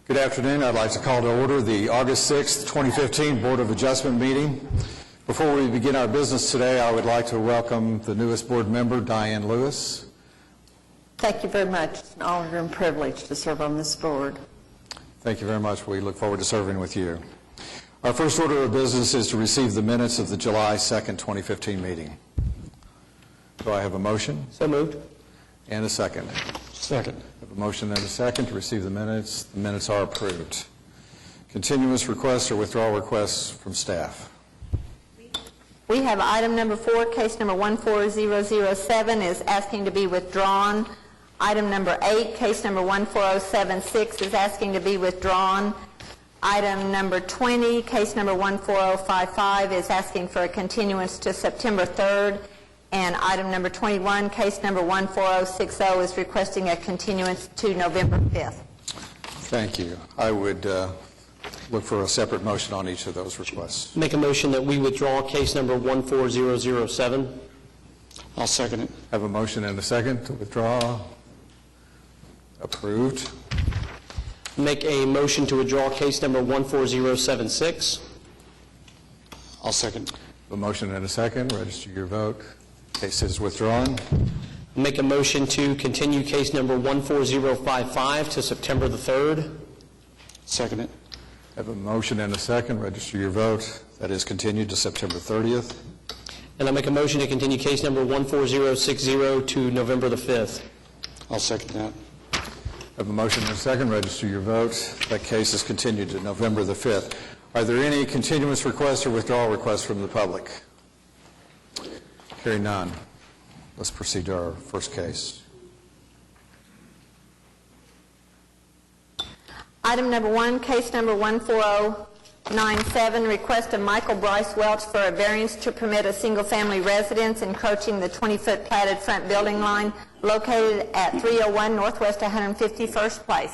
Good afternoon. I'd like to call to order the August 6th, 2015 Board of Adjustment meeting. Before we begin our business today, I would like to welcome the newest board member, Diane Lewis. Thank you very much. It's an honor and privilege to serve on this board. Thank you very much. We look forward to serving with you. Our first order of business is to receive the minutes of the July 2nd, 2015 meeting. Do I have a motion? So moved. And a second. Second. I have a motion and a second to receive the minutes. The minutes are approved. Continuous requests or withdrawal requests from staff. We have item number 4, case number 14007 is asking to be withdrawn. Item number 8, case number 14076 is asking to be withdrawn. Item number 20, case number 14055 is asking for a continuance to September 3rd. And item number 21, case number 14060 is requesting a continuance to November 5th. Thank you. I would look for a separate motion on each of those requests. Make a motion that we withdraw case number 14007. I'll second it. I have a motion and a second to withdraw. Approved. Make a motion to withdraw case number 14076. I'll second. A motion and a second. Register your vote. Case is withdrawn. Make a motion to continue case number 14055 to September the 3rd. Second it. I have a motion and a second. Register your vote. That is continued to September 30th. And I make a motion to continue case number 14060 to November the 5th. I'll second that. I have a motion and a second. Register your vote. That case is continued to November the 5th. Are there any continuous requests or withdrawal requests from the public? Hearing none. Let's proceed to our first case. Item number 1, case number 14097, request of Michael Bryce Welch for a variance to permit a single-family residence encroaching the 20-foot platted front building line located at 301 Northwest 151st Place.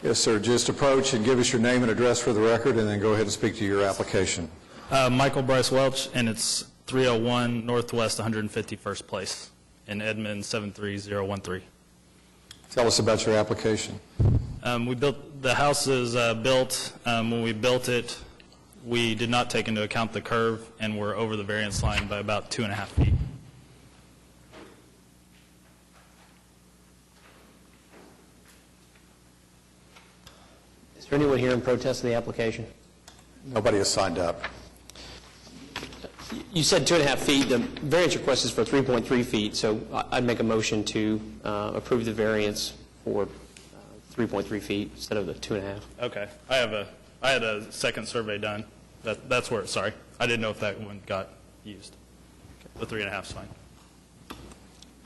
Yes, sir. Just approach and give us your name and address for the record, and then go ahead and speak to your application. Michael Bryce Welch, and it's 301 Northwest 151st Place in Edmond 73013. Tell us about your application. The house is built. When we built it, we did not take into account the curve, and we're over the variance line by about 2.5 feet. Is there anyone here in protest of the application? Nobody has signed up. You said 2.5 feet. The variance request is for 3.3 feet, so I'd make a motion to approve the variance for 3.3 feet instead of the 2.5. Okay. I had a second survey done. That's where. Sorry, I didn't know if that one got used. The 3.5 is fine.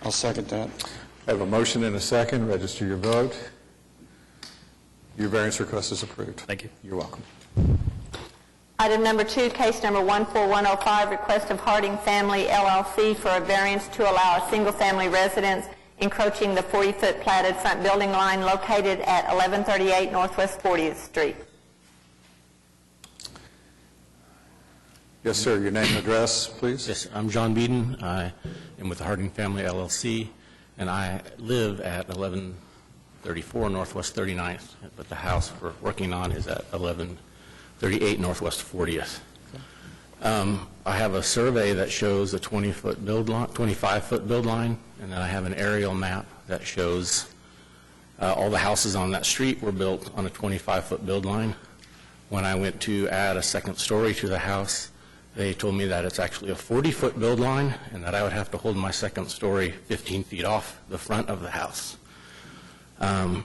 I'll second that. I have a motion and a second. Register your vote. Your variance request is approved. Thank you. You're welcome. Item number 2, case number 14105, request of Harding Family LLC for a variance to allow a single-family residence encroaching the 40-foot platted front building line located at 1138 Northwest 40th Street. Yes, sir. Your name and address, please. Yes, I'm John Beeden. I am with the Harding Family LLC, and I live at 1134 Northwest 39th, but the house we're working on is at 1138 Northwest 40th. I have a survey that shows a 25-foot build line, and then I have an aerial map that shows all the houses on that street were built on a 25-foot build line. When I went to add a second story to the house, they told me that it's actually a 40-foot build line and that I would have to hold my second story 15 feet off the front of the house. I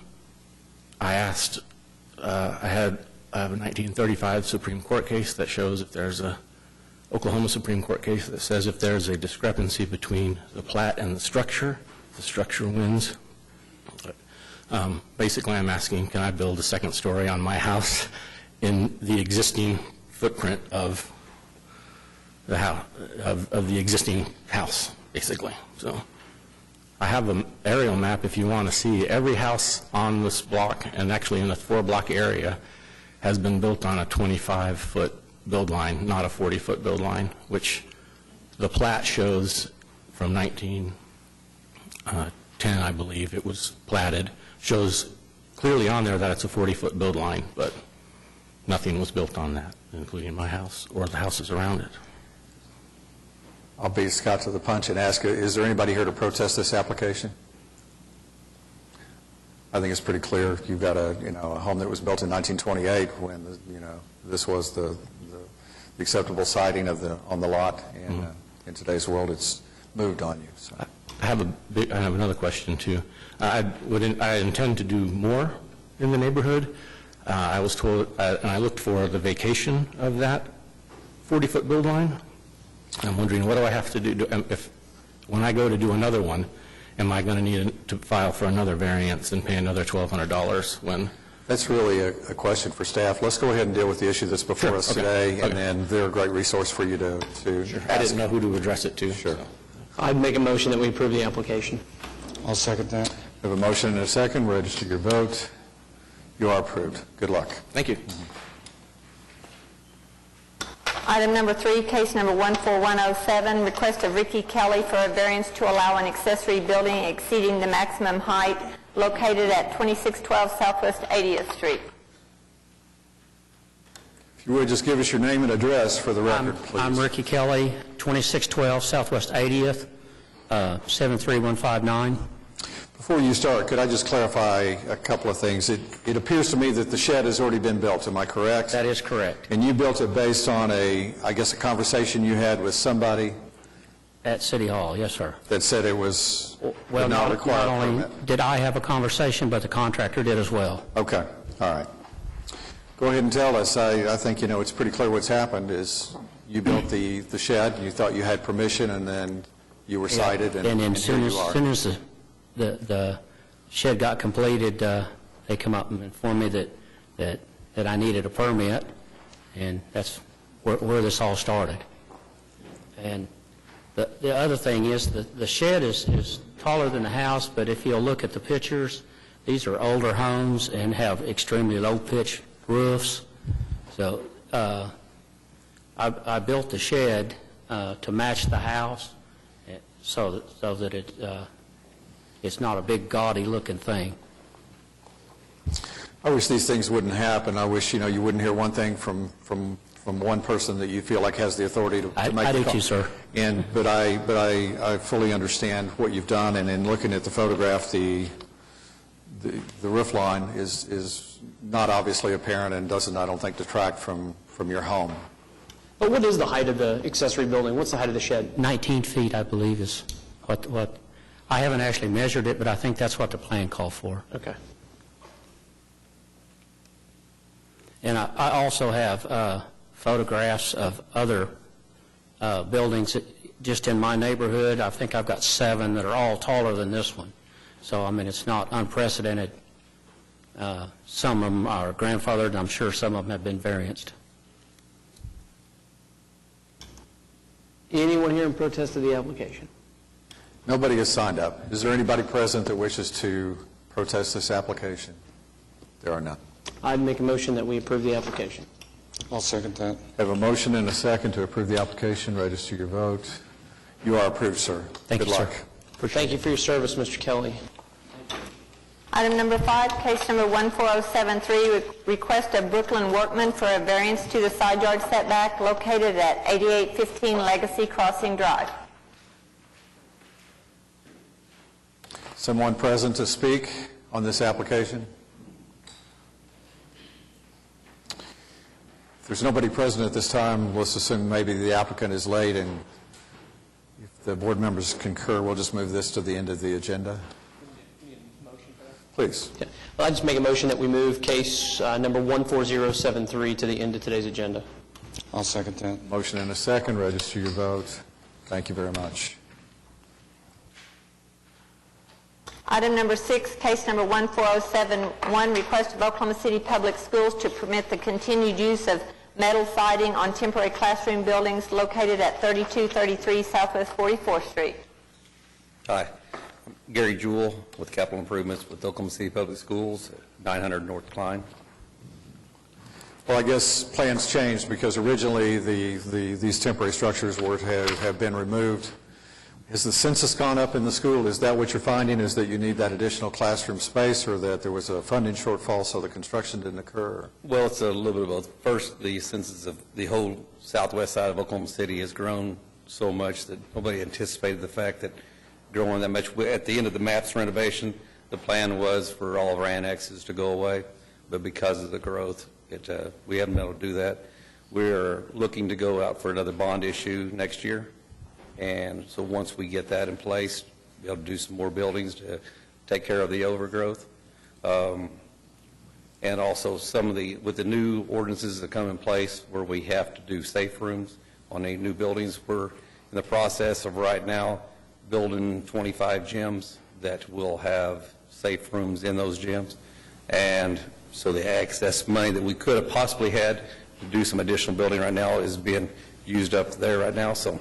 have a 1935 Supreme Court case that shows if there's a Oklahoma Supreme Court case that says if there's a discrepancy between the plat and the structure wins. But, basically, I'm asking, can I build a second story on my house in the existing footprint of the house, of the existing house, basically. So I have an aerial map if you want to see. Every house on this block, and actually in the 4-block area, has been built on a 25-foot build line, not a 40-foot build line, which the plat shows from 1910 10, I believe, it was platted, shows clearly on there that it's a 40-foot build line, but nothing was built on that, including my house or the houses around it. I'll beat Scott to the punch and ask, is there anybody here to protest this application? I think it's pretty clear. You've got a home that was built in 1928 when, this was the acceptable siding on the lot, and in today's world, it's moved on you. So. I have another question, too. I intend to do more in the neighborhood. I was told, and I looked for the vacation of that 40-foot build line. I'm wondering, what do I have to do when I go to do another one? Am I going to need to file for another variance and pay another $1,200 when? That's really a question for staff. Let's go ahead and deal with the issue that's before us today, and then they're a great resource for you to ask. I didn't know who to address it to. Sure. So. I'd make a motion that we approve the application. I'll second that. We have a motion and a second. Register your vote. You are approved. Good luck. Thank you. Item number 3, case number 14107, request of Ricky Kelly for a variance to allow an accessory building exceeding the maximum height located at 2612 Southwest 80th Street. If you would, just give us your name and address for the record, please. I'm Ricky Kelly, 2612 Southwest 80th, 73159. Before you start, could I just clarify a couple of things? It appears to me that the shed has already been built. Am I correct? That is correct. And you built it based on a conversation you had with somebody At City Hall, yes, sir. that said it was Well, would not require a only permit. did I have a conversation, but the contractor did as well. Okay, all right. Go ahead and tell us. I think, it's pretty clear what's happened is you built the shed, you thought you had permission, and then you were cited, and then here soon you are. as the shed got completed, they come up and informed me that I needed a permit, and that's where this all started. And the other thing is that the shed is taller than the house, but if you'll look at the pictures, these are older homes and have extremely low-pitch roofs. So I built the shed to match the house so that it's not a big gaudy-looking thing. I wish these things wouldn't happen. I wish, you wouldn't hear one thing from one person that you feel like has the authority to make the call. I do too, sir. But I fully understand what you've done, and in looking at the photograph, the roof line is not obviously apparent and doesn't, I don't think, detract from your home. But what is the height of the accessory building? What's the height of the shed? 19 feet, I believe, is what I haven't actually measured it, but I think that's what the plan called for. Okay. And I also have photographs of other buildings just in my neighborhood. I think I've got 7 that are all taller than this one. So, I mean, it's not unprecedented. Some of them are grandfathered, and I'm sure some of them have been varianced. Anyone here in protest of the application? Nobody has signed up. Is there anybody present that wishes to protest this application? There are none. I'd make a motion that we approve the application. I'll second that. I have a motion and a second to approve the application. Register your vote. You are approved, sir. Thank Good you, sir. luck. Thank you for your service, Mr. Kelly. Item number 5, case number 14073, request of Brooklyn Workman for a variance to the side yard setback located at 8815 Legacy Crossing Drive. Someone present to speak on this application? If there's nobody present at this time, let's assume maybe the applicant is late, and if the board members concur, we'll just move this to the end of the agenda. Please. Yeah. Well, I'd just make a motion that we move case number 14073 to the end of today's agenda. I'll second that. Motion and a second. Register your vote. Thank you very much. Item number 6, case number 14071, request of Oklahoma City Public Schools to permit the continued use of metal siding on temporary classroom buildings located at 3233 Southwest 44th Street. Hi, I'm Gary Jewell with Capital Improvements with Oklahoma City Public Schools, 900 North Klein. Well, I guess plans changed because originally these temporary structures were to have been removed. We Has the census gone up in the school? Is that what you're finding, is that you need that additional classroom space, or that there was a funding shortfall so the construction didn't occur? Well, it's a little bit of both. First, the census of the whole southwest side of Oklahoma City has grown so much that nobody anticipated the fact that growing that much. At the end of the MAPS renovation, the plan was for all of our annexes to go away, but because of the growth, we haven't been able to do that. We're looking to go out for another bond issue next year, and so once we get that in place, be able to do some more buildings to take care of the overgrowth. And also with the new ordinances that come in place where we have to do safe rooms on the new buildings, we're in the process of right now building 25 gyms that will have safe rooms in those gyms. And so the excess money that we could have possibly had to do some additional building right now is being used up there right now. So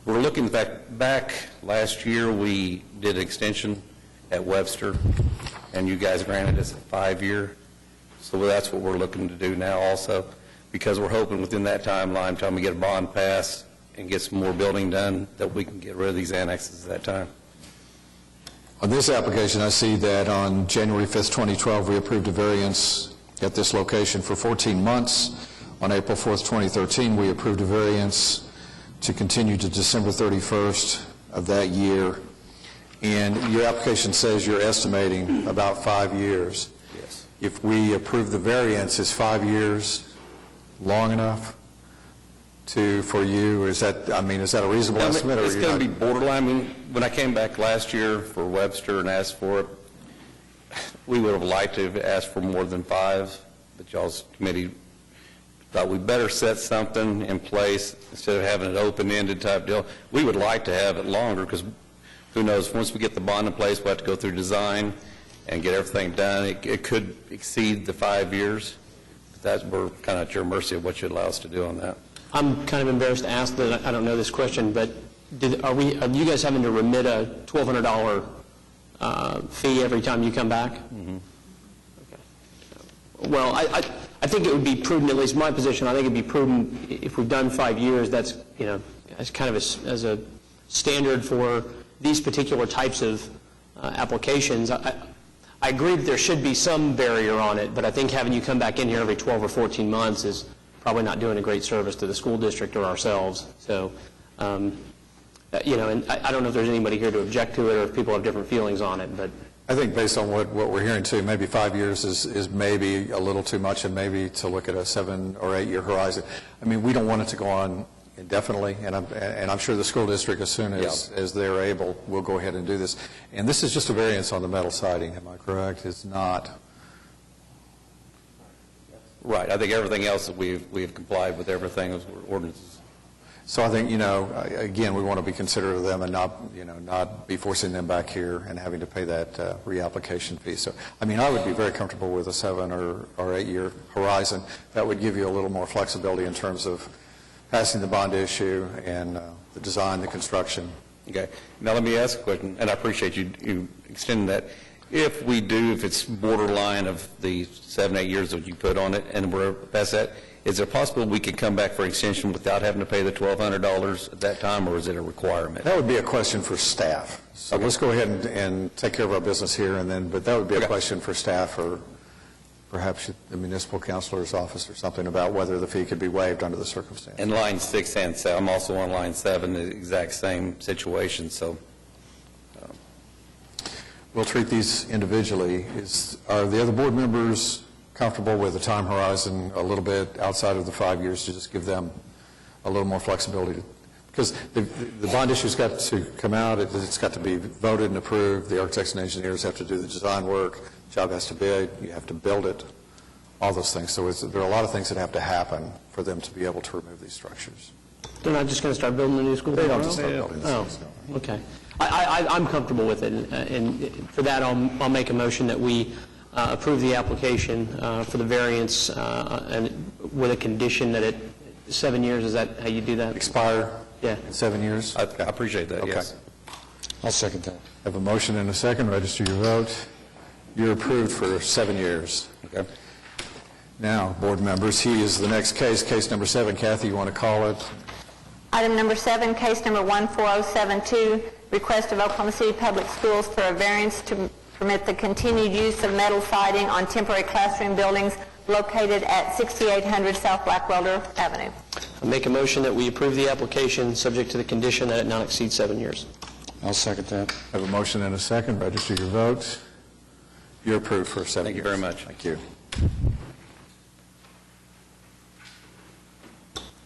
we're looking back last year, we did an extension at Webster, and you guys granted us a 5-year. So that's what we're looking to do now also, because we're hoping within that timeline, time we get a bond passed and get some more building done, that we can get rid of these annexes at that time. On this application, I see that on January 5th, 2012, we approved a variance at this location for 14 months. On April 4th, 2013, we approved a variance to continue to December 31st of that year. And your application says you're estimating about 5 years. Yes. If we approve the variance, is 5 years long enough for you? Is that a reasonable estimate? It's going to be borderline. I mean, when I came back last year for Webster and asked for it, we would have liked to have asked for more than 5, but y'all's committee thought we better set something in place instead of having it open-ended type deal. We would like to have it longer, because who knows, once we get the bond in place, we'll have to go through design and get everything done. It could exceed the 5 years. But we're kind of at your mercy of what you allow us to do on that. I'm kind of embarrassed to ask that I don't know this question, but are you guys having to remit a $1,200 fee every time you come back? Mm-hmm. Okay. Well, I think it would be prudent, at least my position, I think it would be prudent if we've done 5 years, that's, as kind of as a standard for these particular types of applications. I agree that there should be some barrier on it, but I think having you come back in here every 12 or 14 months is probably not doing a great service to the school district or ourselves. So, and I don't know if there's anybody here to object to it or if people have different feelings on it, but I think based on what we're hearing too, maybe 5 years is maybe a little too much, and maybe to look at a 7 or 8 year horizon. I mean, we don't want it to go on indefinitely, and I'm sure the school district, as soon as they're able, will go ahead and do this. And this is just a variance on the metal siding, am I correct? It's not. Right. I think everything else that we've complied with everything as ordinances. So I think, again, we want to be considerate of them and not be forcing them back here and having to pay that reapplication fee. So, I mean, I would be very comfortable with a 7 or 8 year horizon. That would give you a little more flexibility in terms of passing the bond issue and the design, the construction. Okay. Now let me ask a question, and I appreciate you extending that. If it's borderline of the 7, 8 years that you put on it, and we're past that, is it possible we could come back for extension without having to pay the $1,200 at that time, or is it a requirement? That would be a question for staff. So let's go ahead and take care of our business here, but that would be a question for staff or perhaps the municipal counselor's office or something about whether the fee could be waived under the circumstance. And line 6 and 7, I'm also on line 7, the exact same situation, so. We'll treat these individually. Are the other board members comfortable with a time horizon a little bit outside of the 5 years to just give them a little more flexibility? Because the bond issue's got to come out, it's got to be voted and approved, the architects and engineers have to do the design work, job has to bid, you have to build it, all those things. So there are a lot of things that have to happen for them to be able to remove these structures. they're not just going to start building a new school They tomorrow? don't just start building this Oh, thing. okay. I'm comfortable with it, and for that, I'll make a motion that we approve the application for the variance and with a condition that 7 years, is that how you do that? Expire Yeah. in 7 years? I appreciate that, Okay. yes. I'll second that. Have a motion and a second. Register your vote. You're approved for 7 years. Okay. Now, board members, he is the next case, case number 7. Kathy, you want to call it? Item number 7, case number 14072, request of Oklahoma City Public Schools for a variance to permit the continued use of metal siding on temporary classroom buildings located at 6800 South Blackwelder Avenue. I make a motion that we approve the application, subject to the condition that it not exceed 7 years. I'll second that. I have a motion and a second. Register your votes. You're approved for 7 Thank you years. very much. Thank you.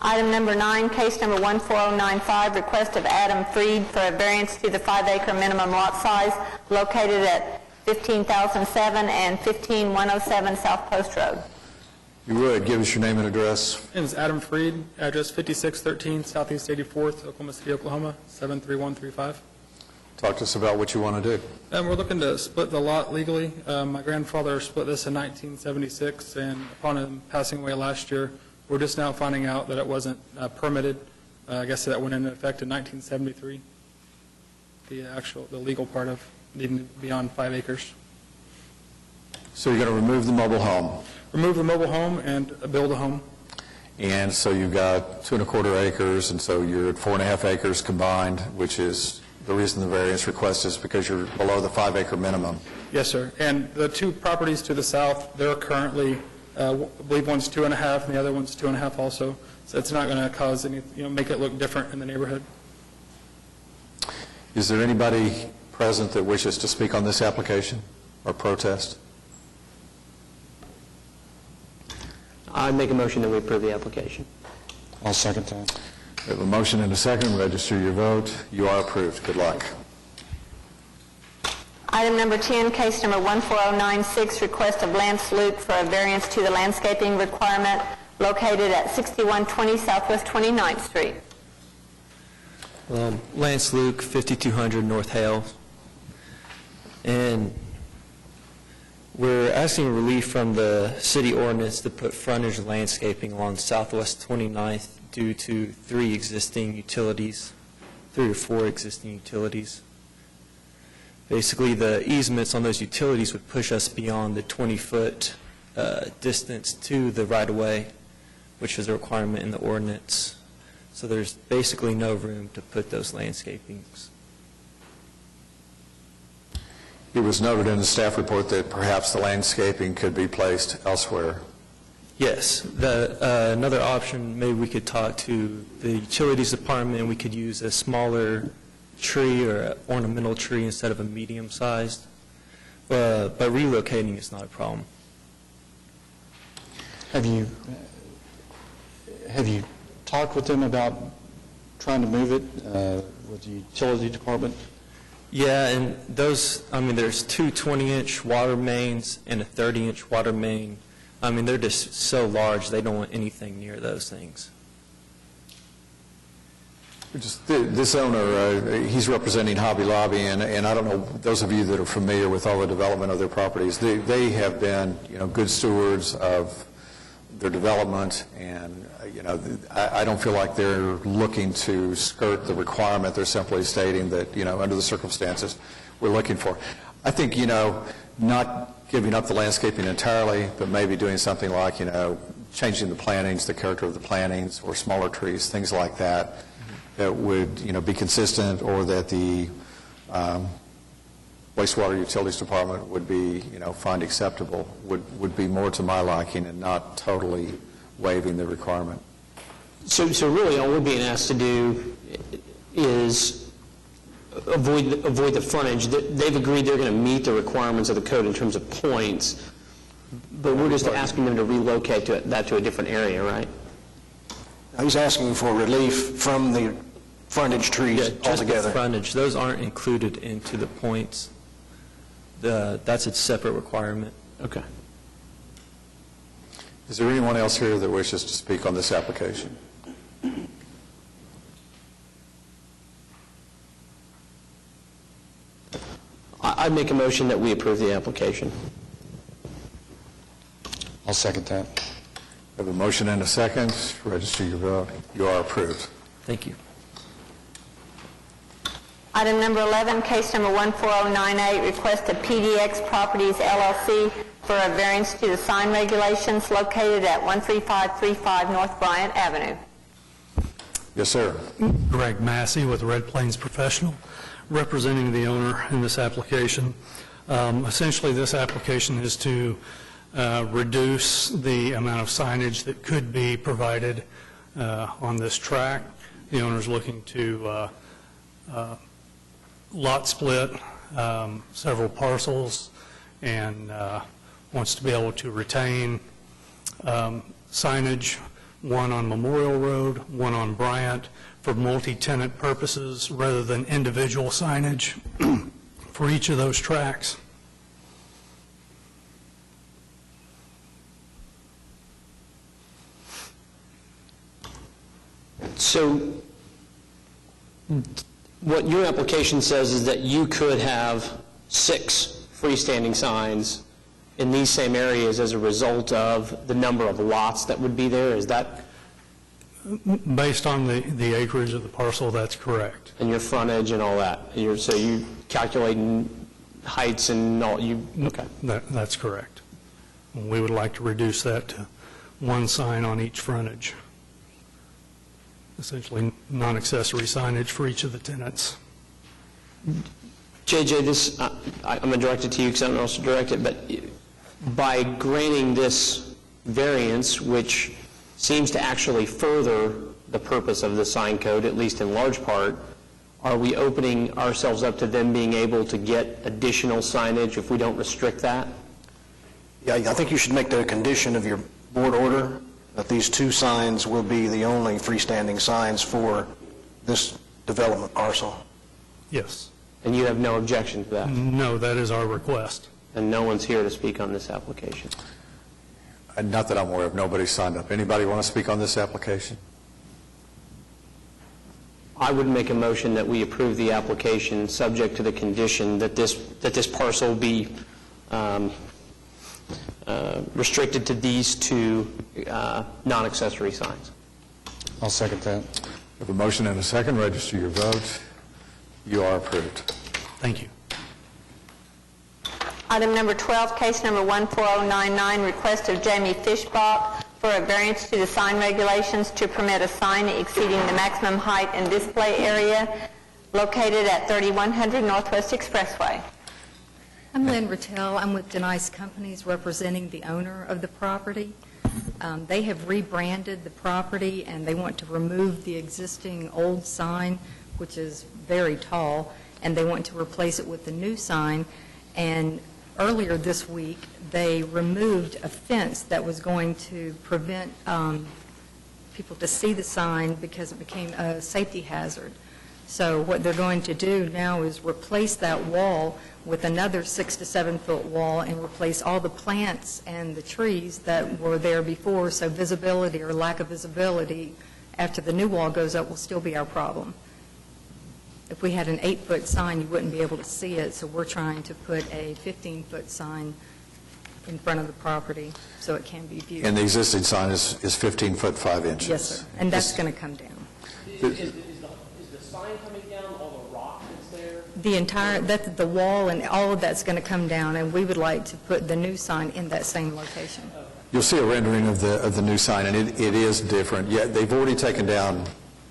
Item number 9, case number 14095, request of Adam Freed for a variance to the 5-acre minimum lot size located at 15,007 and 15107 South Post Road. You would give us your name and address. My name is Adam Freed, address 5613 Southeast 84th, Oklahoma City, Oklahoma, 73135. Talk to us about what you want to do. We're looking to split the lot legally. My grandfather split this in 1976, and upon him passing away last year, we're just now finding out that it wasn't permitted. I guess that went into effect in 1973, the legal part of needing to be on 5 acres. So you're going to remove the mobile home. Remove the mobile home and build a home. And so you've got 2.25 acres, and so you're at 4.5 acres combined, which is the reason the variance request is because you're below the 5-acre minimum. Yes, sir. And the two properties to the south, they're currently, I believe one's 2.5 and the other one's 2.5 also. So it's not going to cause any, make it look different in the neighborhood. Is there anybody present that wishes to speak on this application or protest? I make a motion that we approve the application. I'll second that. We have a motion and a second. Register your vote. You are approved. Good luck. Item number 10, case number 14096, request of Lance Luke for a variance to the landscaping requirement located at 6120 Southwest 29th Street. Lance Luke, 5200 North Hale. And we're asking relief from the city ordinance to put frontage landscaping along Southwest 29th due to 3 or 4 existing utilities. Basically, the easements on those utilities would push us beyond the 20-foot distance to the right-of-way, which is a requirement in the ordinance. So there's basically no room to put those landscapings. It was noted in the staff report that perhaps the landscaping could be placed elsewhere. Yes. Another option, maybe we could talk to the utilities department and we could use a smaller tree or an ornamental tree instead of a medium-sized. But relocating is not a problem. Have you talked with them about trying to move it with the utility department? Yeah, and those, there's 2 20-inch water mains and a 30-inch water main. They're just so large, they don't want anything near those things. This owner, he's representing Hobby Lobby, and I don't know, those of you that are familiar with all the development of their properties, they have been, good stewards of their development, and, I don't feel like they're looking to skirt the requirement. They're simply stating that, under the circumstances, we're looking for. I think, not giving up the landscaping entirely, but maybe doing something like, changing the plantings, the character of the plantings, or smaller trees, things like that, that would, be consistent, or that the wastewater utilities department would be, find acceptable, would be more to my liking and not totally waiving the requirement. So really, all we're being asked to do is avoid the frontage. They've agreed they're going to meet the requirements of the code in terms of points, but we're just asking them to relocate that to a different area, right? He's asking for relief from the frontage trees Yeah, just altogether. the frontage. Those aren't included into the points. That's a separate requirement. Okay. Is there anyone else here that wishes to speak on this application? I'd make a motion that we approve the application. I'll second that. I have a motion and a second. Register your vote. You are approved. Thank you. Item number 11, case number 14098, request of PDX Properties LLC for a variance to the sign regulations located at 13535 North Bryant Avenue. Yes, sir. Greg Massey with Red Plains Professional, representing the owner in this application. Essentially, this application is to reduce the amount of signage that could be provided on this tract. The owner's looking to lot split several parcels and wants to be able to retain signage, one on Memorial Road, one on Bryant, for multi-tenant purposes rather than individual signage for each of those tracts. So what your application says is that you could have 6 freestanding signs in these same areas as a result of the number of lots that would be there? Is that? Based on the acreage of the parcel, that's correct. And your frontage and all that? So you calculating heights and all, okay. That's correct. We would like to reduce that to 1 sign on each frontage. Essentially, non-accessory signage for each of the tenants. JJ, this, I'm going to direct it to you because I don't know how to direct it, but by granting this variance, which seems to actually further the purpose of the sign code, at least in large part, are we opening ourselves up to them being able to get additional signage if we don't restrict that? Yeah, I think you should make that a condition of your board order, that these 2 signs will be the only freestanding signs for this development parcel. Yes. And you have no objection to that? No, that is our request. And no one's here to speak on this application? Not that I'm aware of. Nobody signed up. Anybody want to speak on this application? I would make a motion that we approve the application subject to the condition that this parcel be restricted to these 2 non-accessory signs. I'll second that. We have a motion and a second. Register your vote. You are approved. Thank you. Item number 12, case number 14099, request of Jamie Fishbach for a variance to the sign regulations to permit a sign exceeding the maximum height and display area located at 3100 Northwest Expressway. I'm Lynn Rattel. I'm with Denice Companies representing the owner of the property. They have rebranded the property and they want to remove the existing old sign, which is very tall, and they want to replace it with the new sign. And earlier this week, they removed a fence that was going to prevent people to see the sign because it became a safety hazard. So what they're going to do now is replace that wall with another 6 to 7 foot wall and replace all the plants and the trees that were there before, so visibility or lack of visibility after the new wall goes up will still be our problem. If we had an 8-foot sign, you wouldn't be able to see it, so we're trying to put a 15-foot sign in front of the property so it can be viewed. And the existing sign is 15 foot 5 inches. Yes, sir. And that's going to come down. Is the sign coming down, all the rock that's there? The entire, the wall and all of that's going to come down, and we would like to put the new sign in that same location. You'll see a rendering of the new sign, and it is different. Yeah, they've already taken down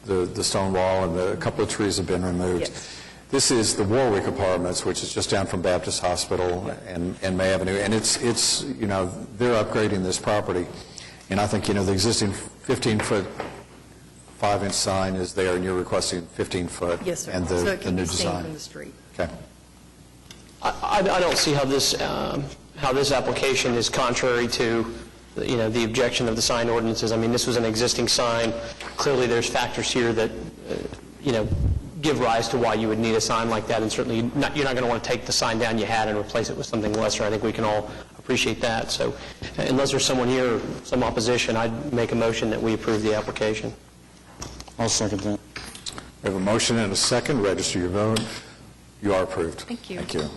the stone wall, and a couple of trees have been removed. Yes. This is the Warwick Apartments, which is just down from Baptist Hospital and May Avenue, and it's you know, they're upgrading this property, and I think, you know, the existing 15-foot 5-inch sign is there, and you're requesting 15-foot. Yes, sir. And So the it can new be seen design. from the street. Okay. I don't see how this application is contrary to, you know, the objection of the sign ordinances. I mean, this was an existing sign. Clearly, there's factors here that, you know, give rise to why you would need a sign like that, and certainly you're not going to want to take the sign down you had and replace it with something lesser. I think we can all appreciate that. So unless there's someone here, some opposition, I'd make a motion that we approve the application. I'll second that. We have a motion and a second. Register your vote. You are approved. Thank you. Thank you.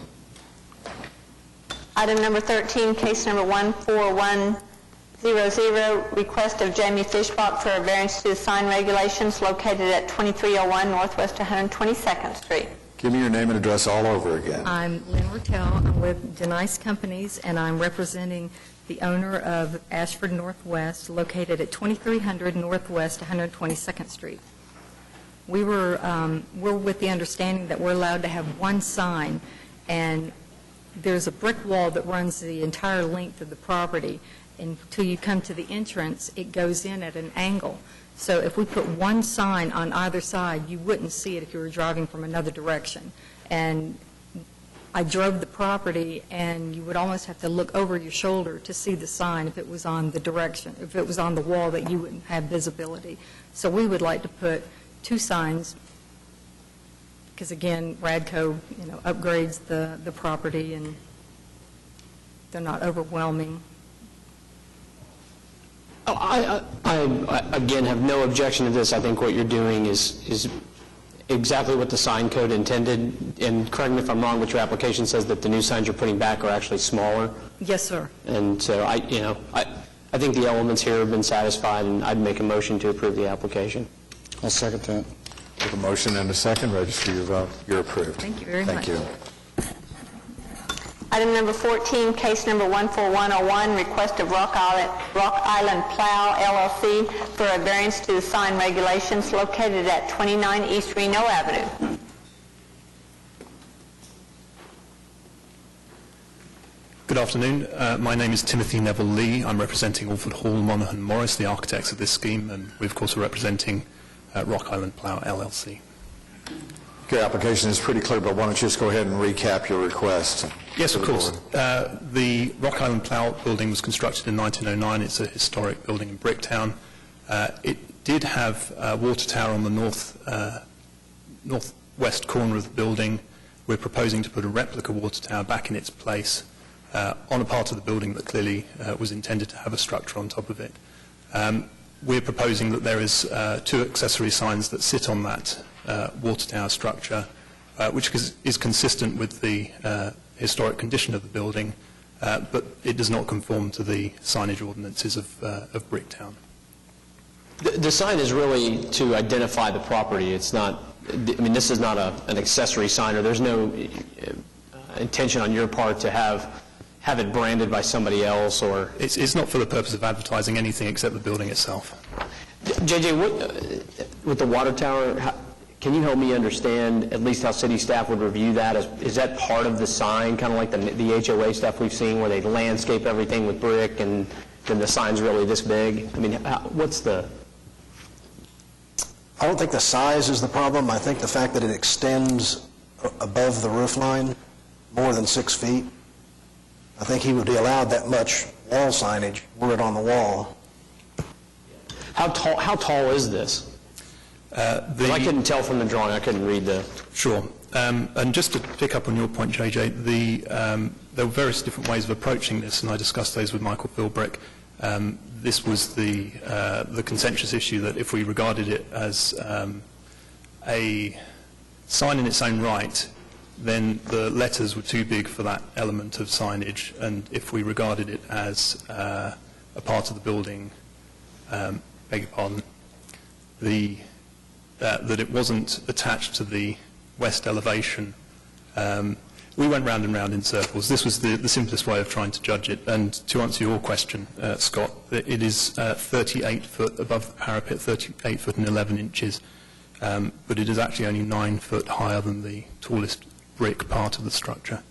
Item number 13, case number 14100, request of Jamie Fishbach for a variance to the sign regulations located at 2301 Northwest 122nd Street. Give me your name and address all over again. I'm Lynn Rattel. I'm with Denice Companies, and I'm representing the owner of Ashford Northwest, located at 2300 Northwest 122nd Street. we're with the understanding that we're allowed to have one sign, and there's a brick wall that runs the entire length of the property. Until you come to the entrance, it goes in at an angle. So if we put one sign on either side, you wouldn't see it if you were driving from another direction. And I drove the property, and you would almost have to look over your shoulder to see the sign if it was on the direction, if it was on the wall that you wouldn't have visibility. So we would like to put 2 signs, because again, Radco, upgrades the property, and they're not overwhelming. Oh, I again, have no objection to this. I think what you're doing is exactly what the sign code intended, and correct me if I'm wrong, but your application says that the new signs you're putting back are actually smaller. Yes, sir. And so I think the elements here have been satisfied, and I'd make a motion to approve the application. I'll second that. With a motion and a second, register your vote. You're approved. Thank you very much. Thank you. Item number 14, case number 14101, request of Rock Island Plow LLC for a variance to the sign regulations located at 29 East Reno Avenue. Good afternoon. My name is Timothy Neville Lee. I'm representing Alford Hall, Monaghan Morris, the architects of this scheme, and we, of course, are representing Rock Island Plow LLC. Your application is pretty clear, but why don't you just go ahead and recap your request? Yes, of course. The Rock Island Plow building was constructed in 1909. It's a historic building in Bricktown. It did have a water tower on the northwest corner of the building. We're proposing to put a replica water tower back in its place on a part of the building that clearly was intended to have a structure on top of it. We're proposing that there is 2 accessory signs that sit on that water tower structure, which is consistent with the historic condition of the building, but it does not conform to the signage ordinances of Bricktown. The sign is really to identify the property. It's not, this is not an accessory sign, or there's no intention on your part to have it branded by somebody else, or... It's not for the purpose of advertising anything except the building itself. JJ, with the water tower, can you help me understand at least how city staff would review that? Is that part of the sign, kind of like the HOA stuff we've seen where they landscape everything with brick and then the sign's really this big? I mean, what's the... I don't think the size is the problem. I think the fact that it extends above the roof line more than 6 feet. I think he would be allowed that much wall signage were it on the wall. How tall is this? I couldn't tell from the drawing. I couldn't read the... Sure. And just to pick up on your point, JJ, there were various different ways of approaching this, and I discussed those with Michael Philbrick. This was the contentious issue that if we regarded it as a sign in its own right, then the letters were too big for that element of signage, and if we regarded it as a part of the building, beg your pardon, that it wasn't attached to the west elevation. We went round and round in circles. This was the simplest way of trying to judge it. And to answer your question, Scott, it is 38 foot above the parapet, 38 foot and 11 inches, but it is actually only 9 foot higher than the tallest brick part of the structure.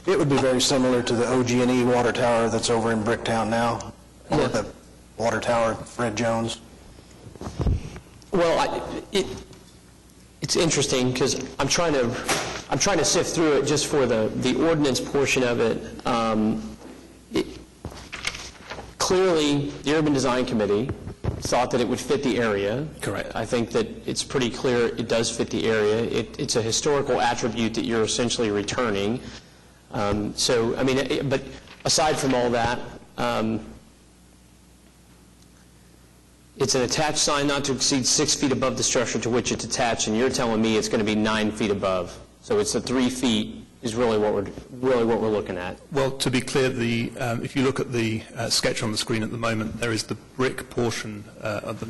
It would be very similar to the OG&E water tower that's over in Bricktown now, or the water tower Fred Jones. Well, it's interesting because I'm trying to sift through it just for the ordinance portion of it. Clearly, the Urban Design Committee thought that it would fit the area. Correct. I think that it's pretty clear it does fit the area. It's a historical attribute that you're essentially returning. So, I mean, but aside from all that, it's an attached sign not to exceed 6 feet above the structure to which it's attached, and you're telling me it's going to be 9 feet above. So it's a 3 feet is really what we're looking at. Well, to be clear, if you look at the sketch on the screen at the moment, there is the brick portion of the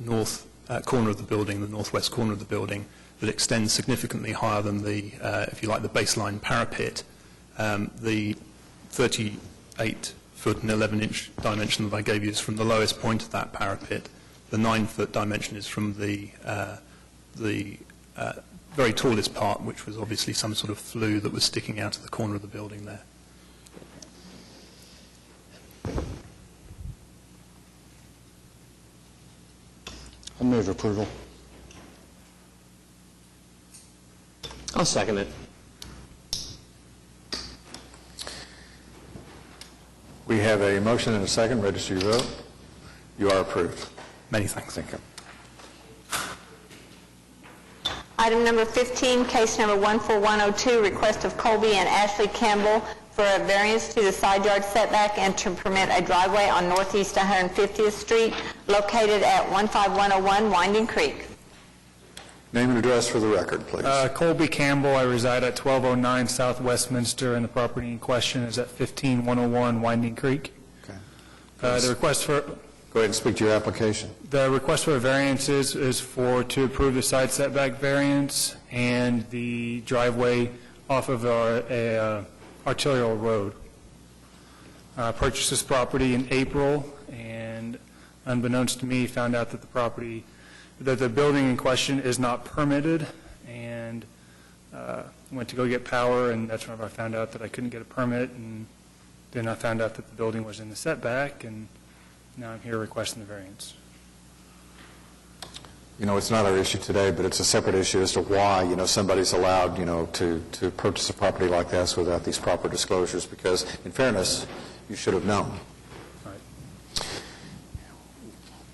north corner of the building, the northwest corner of the building, that extends significantly higher than the, if you like, the baseline parapet. The 38-foot and 11-inch dimension that I gave you is from the lowest point of that parapet. The 9-foot dimension is from the very tallest part, which was obviously some sort of flue that was sticking out of the corner of the building there. I move approval. I'll second it. We have a motion and a second. Register your vote. You are approved. Many thanks. Thank you. Item number 15, case number 14102, request of Colby and Ashley Campbell for a variance to the side yard setback and to permit a driveway on Northeast 150th Street located at 15101 Winding Creek. Name and address for the record, please. Colby Campbell, I reside at 1209 South Westminster, and the property in question is at 15101 Winding Creek. Okay. The request for... Go ahead and speak to your application. The request for a variance is to approve the side setback variance and the driveway off of a arterial road. Purchased this property in April, and unbeknownst to me, found out that the building in question is not permitted, and went to go get power, and that's when I found out that I couldn't get a permit, and then I found out that the building was in the setback, and now I'm here requesting the variance. You know, it's not our issue today, but it's a separate issue as to why, somebody's allowed, to purchase a property like this without these proper disclosures, because, in fairness, you should have known. Right.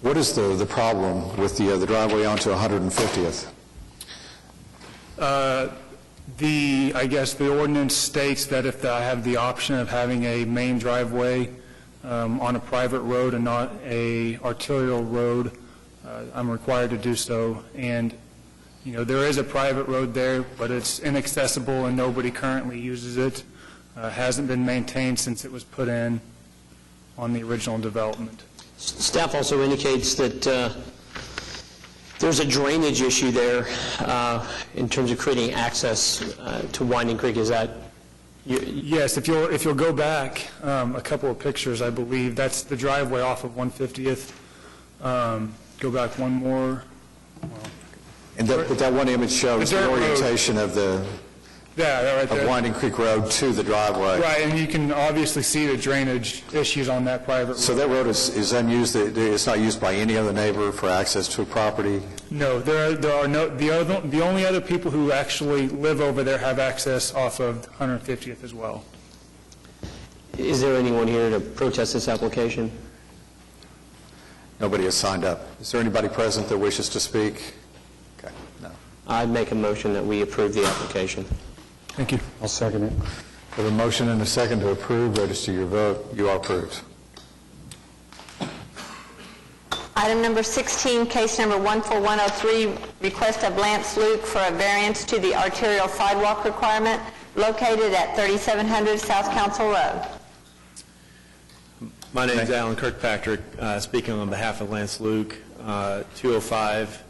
What is the problem with the driveway onto 150th? I guess the ordinance states that if I have the option of having a main driveway on a private road and not a arterial road, I'm required to do so. And, there is a private road there, but it's inaccessible and nobody currently uses it. Hasn't been maintained since it was put in on the original development. Staff also indicates that there's a drainage issue there in terms of creating access to Winding Creek. Is that... Yes, if you'll go back a couple of pictures, I believe that's the driveway off of 150th. Go back one more. And that one image shows the orientation of right there. Winding Creek Road to the driveway. Right, and you can obviously see the drainage issues on that private road. So that road is unused. It's not used by any other neighbor for access to a property? No, there are no. The only other people who actually live over there have access off of 150th as well. Is there anyone here to protest this application? Nobody has signed up. Is there anybody present that wishes to speak? Okay, no. I'd make a motion that we approve the application. Thank you. I'll second it. We have a motion and a second to approve. Register your vote. You are approved. Item number 16, case number 14103, request of Lance Luke for a variance to the arterial sidewalk requirement located at 3700 South Council Road. My name is Alan Kirkpatrick, speaking on behalf of Lance Luke, 205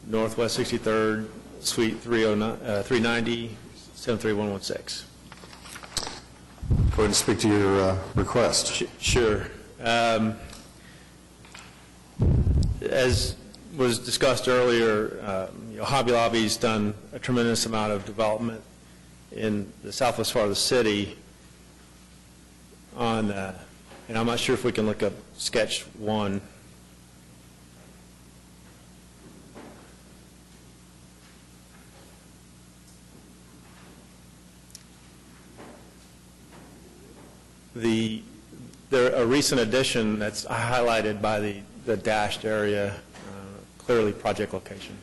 Northwest 63rd, Suite 390, 73116. Go ahead and speak to your request. Sure. As was discussed earlier, Hobby Lobby's done a tremendous amount of development in the southwest part of the city on, and I'm not sure if we can look up sketch 1. A recent addition that's highlighted by the dashed area, clearly project location,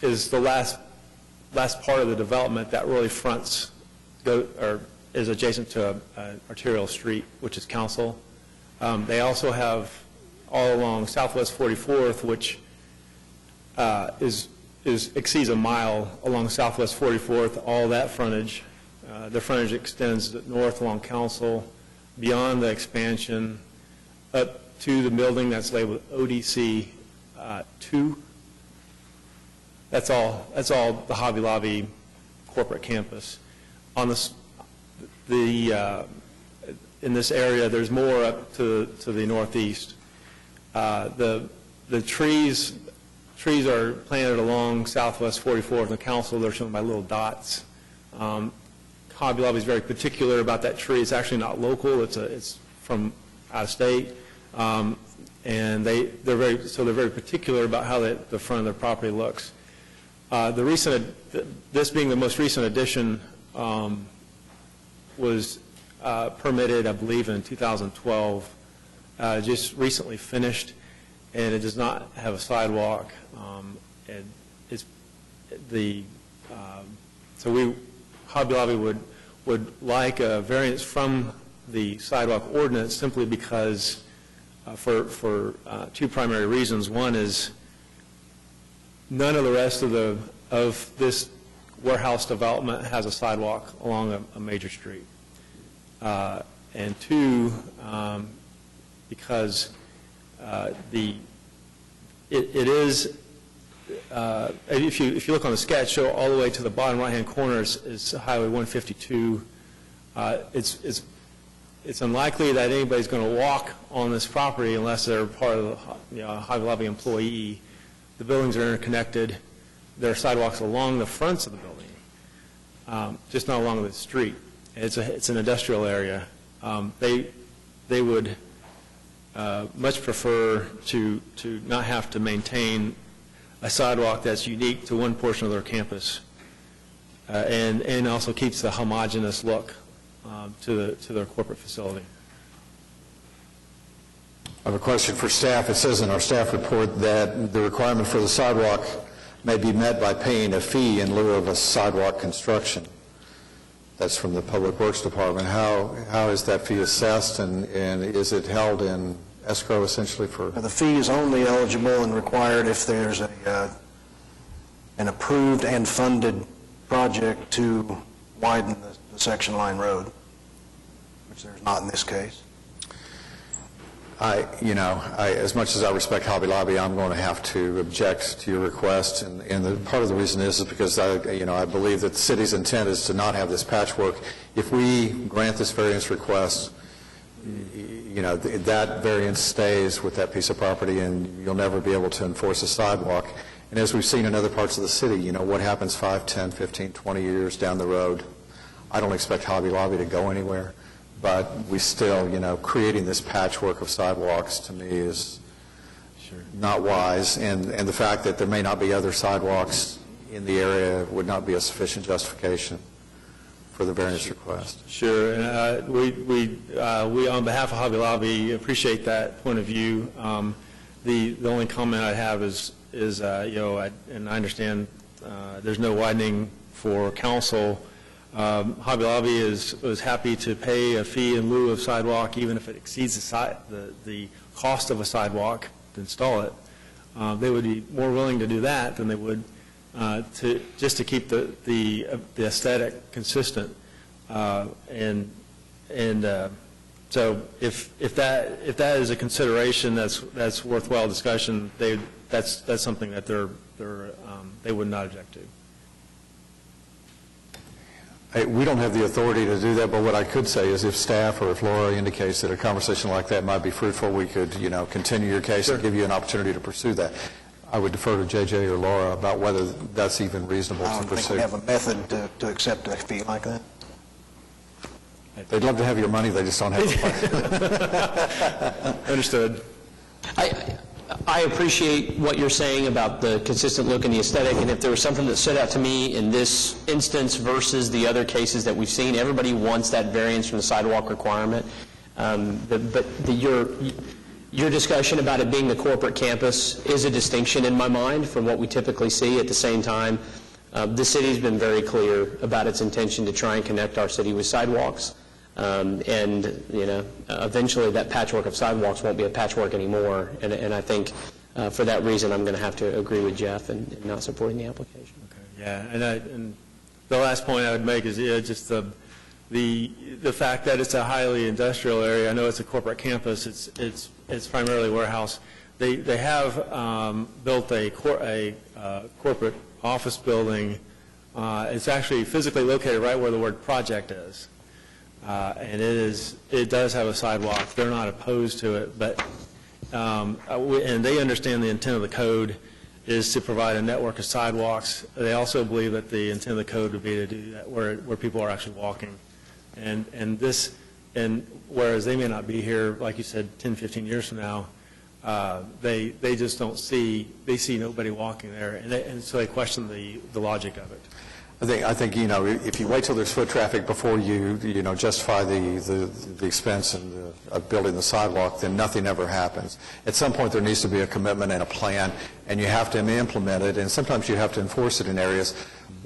is the last part of the development that really fronts, or is adjacent to an arterial street, which is Council. They also have all along Southwest 44th, which is exceeds a mile along Southwest 44th, all that frontage. The frontage extends north along Council, beyond the expansion, up to the building that's labeled ODC 2. That's all the Hobby Lobby corporate campus. On in this area, there's more up to the northeast. The trees are planted along Southwest 44th and the Council. They're shown by little dots. Hobby Lobby is very particular about that tree. It's actually not local. It's from out of state, and they're very particular about how the front of their property looks. This being the most recent addition was permitted, I believe, in 2012. Just recently finished, and it does not have a sidewalk. And Hobby Lobby would like a variance from the sidewalk ordinance simply because for two primary reasons. One is none of the rest of this warehouse development has a sidewalk along a major street. And two, because it is, if you look on the sketch, show all the way to the bottom right-hand corner is Highway 152. It's unlikely that anybody's going to walk on this property unless they're part of a Hobby Lobby employee. The buildings are interconnected. There are sidewalks along the fronts of the building, just not along the street. It's an industrial area. They would much prefer to not have to maintain a sidewalk that's unique to one portion of their campus, and also keeps the homogeneous look to their corporate facility. I have a question for staff. It says in our staff report that the requirement for the sidewalk may be met by paying a fee in lieu of a sidewalk construction. That's from the Public Works Department. How is that fee assessed, and is it held in escrow essentially for? The fee is only eligible and required if there's an approved and funded project to widen the section line road, which there's not in this case. As much as I respect Hobby Lobby, I'm going to have to object to your request, and part of the reason is because I believe that the city's intent is to not have this patchwork. If we grant this variance request, that variance stays with that piece of property, and you'll never be able to enforce a sidewalk. And as we've seen in other parts of the city, what happens 5, 10, 15, 20 years down the road? I don't expect Hobby Lobby to go anywhere. But we still, creating this patchwork of sidewalks to me is not wise. And the fact that there may not be other sidewalks in the area would not be a sufficient justification for the variance request. Sure. And we on behalf of Hobby Lobby, appreciate that point of view. The only comment I have is and I understand there's no widening for council. Hobby Lobby is happy to pay a fee in lieu of sidewalk, even if it exceeds the cost of a sidewalk to install it. They would be more willing to do that than they would just to keep the aesthetic consistent. So if that is a consideration that's worthwhile discussion, that's something that they would not object to. We don't have the authority to do that, but what I could say is if staff or if Laura indicates that a conversation like that might be fruitful, we could, continue your case and give you an opportunity to pursue that. I would defer to J.J. or Laura about whether that's even reasonable to pursue. I don't think we have a method to accept a fee like that. They'd love to have your money, they just don't have the money. Understood. I appreciate what you're saying about the consistent look and the aesthetic, and if there was something that stood out to me in this instance versus the other cases that we've seen, everybody wants that variance from the sidewalk requirement. Your discussion about it being the corporate campus is a distinction in my mind from what we typically see. At the same time, the city's been very clear about its intention to try and connect our city with sidewalks. Eventually that patchwork of sidewalks won't be a patchwork anymore. And I think for that reason, I'm going to have to agree with Jeff and not supporting the application. Yeah, and the last point I would make is just the fact that it's a highly industrial area. I know it's a corporate campus. It's primarily warehouse. They have built a corporate office building. It's actually physically located right where the word project is, and it does have a sidewalk. They're not opposed to it, but and they understand the intent of the code is to provide a network of sidewalks. They also believe that the intent of the code would be to do that where people are actually walking. And whereas they may not be here, like you said, 10, 15 years from now, they just don't see, they see nobody walking there, and so they question the logic of it. I think, if you wait till there's foot traffic before you justify the expense of building the sidewalk, then nothing ever happens. At some point, there needs to be a commitment and a plan, and you have to implement it, and sometimes you have to enforce it in areas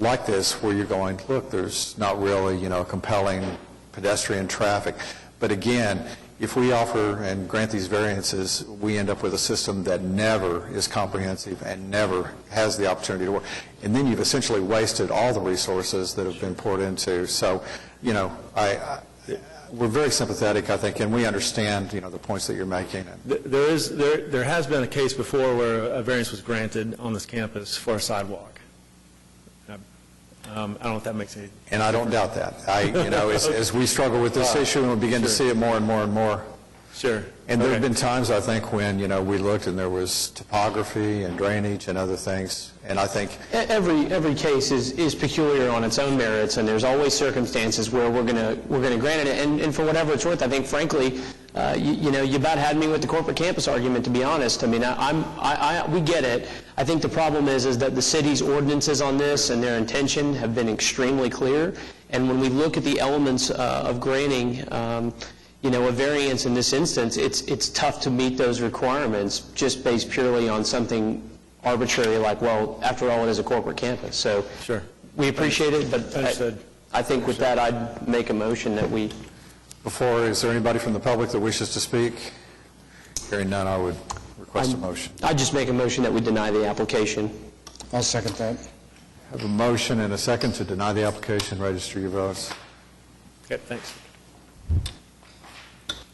like this where you're going, look, there's not really, compelling pedestrian traffic. But again, if we offer and grant these variances, we end up with a system that never is comprehensive and never has the opportunity to work. And then you've essentially wasted all the resources that have been poured into. So, we're very sympathetic, I think, and we understand, the points that you're making. There has been a case before where a variance was granted on this campus for a sidewalk. I don't know if that makes any... And I don't doubt that. As we struggle with this issue and we begin to see it more and more and more. Sure. And there have been times, I think, when, we looked and there was topography and drainage and other things, and I think... Every case is peculiar on its own merits, and there's always circumstances where we're going to grant it, and for whatever it's worth, I think, frankly, you about had me with the corporate campus argument, to be honest. I mean, we get it. I think the problem is that the city's ordinances on this and their intention have been extremely clear, and when we look at the elements of granting, a variance in this instance, it's tough to meet those requirements just based purely on something arbitrary like, well, after all, it is a corporate campus. So sure. We appreciate it, but I think with that, I'd make a motion that we... Is there anybody from the public that wishes to speak? Hearing none, I would request a motion. I'd just make a motion that we deny the application. I'll second that. I have a motion and a second to deny the application. Register your votes. Okay, thanks.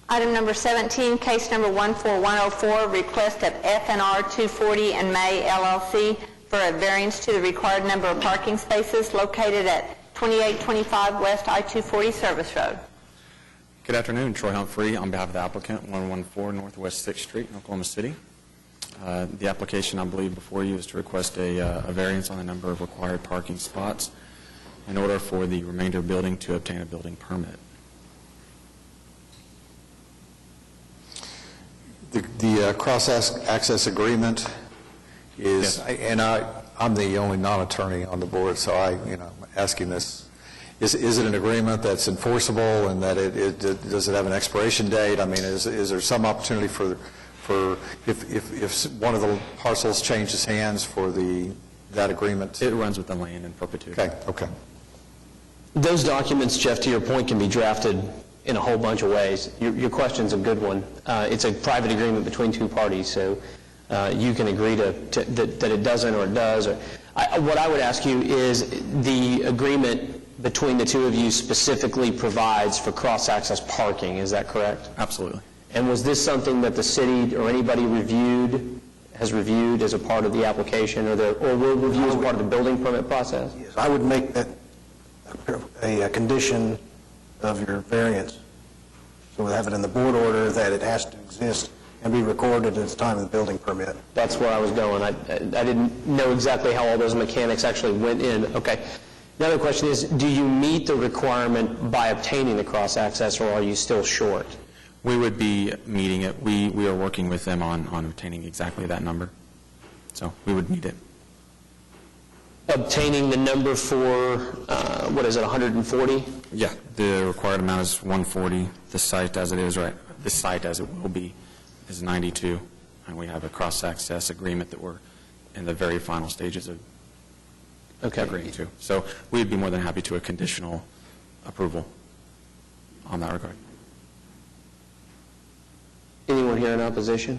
Item number 17, case number 14104, request of F&R 240 and May LLC for a variance to the required number of parking spaces located at 2825 West I-240 Service Road. Good afternoon, Troy Humphrey on behalf of the applicant, 114 Northwest 6th Street in Oklahoma City. The application, I believe, before you is to request a variance on the number of required parking spots in order for the remainder building to obtain a building permit. The cross-access agreement is, yes. And I'm the only non-attorney on the board, so I'm asking this. Is it an agreement that's enforceable, and that does it have an expiration date? I mean, is there some opportunity for if one of the parcels changes hands for that agreement? It runs with the land in perpetuity. Okay. Those documents, Jeff, to your point, can be drafted in a whole bunch of ways. Your question's a good one. It's a private agreement between two parties, so you can agree that it doesn't or it does. What I would ask you is the agreement between the two of you specifically provides for cross-access parking. Is that correct? Absolutely. And was this something that the city or anybody has reviewed as a part of the application, or will review as part of the building permit process? Yes, I would make that a condition of your variance. So we'll have it in the board order that it has to exist and be recorded at the time of the building permit. That's where I was going. I didn't know exactly how all those mechanics actually went in. Okay. The other question is, do you meet the requirement by obtaining the cross-access, or are you still short? We would be meeting it. We are working with them on obtaining exactly that number. So we would meet it. Obtaining the number for, 140? Yeah, the required amount is 140. The site as it is, right? The site as it will be is 92, and we have a cross-access agreement that we're in the very final stages of agreeing to. So we'd be more than happy to a conditional approval on that regard. Anyone here in opposition?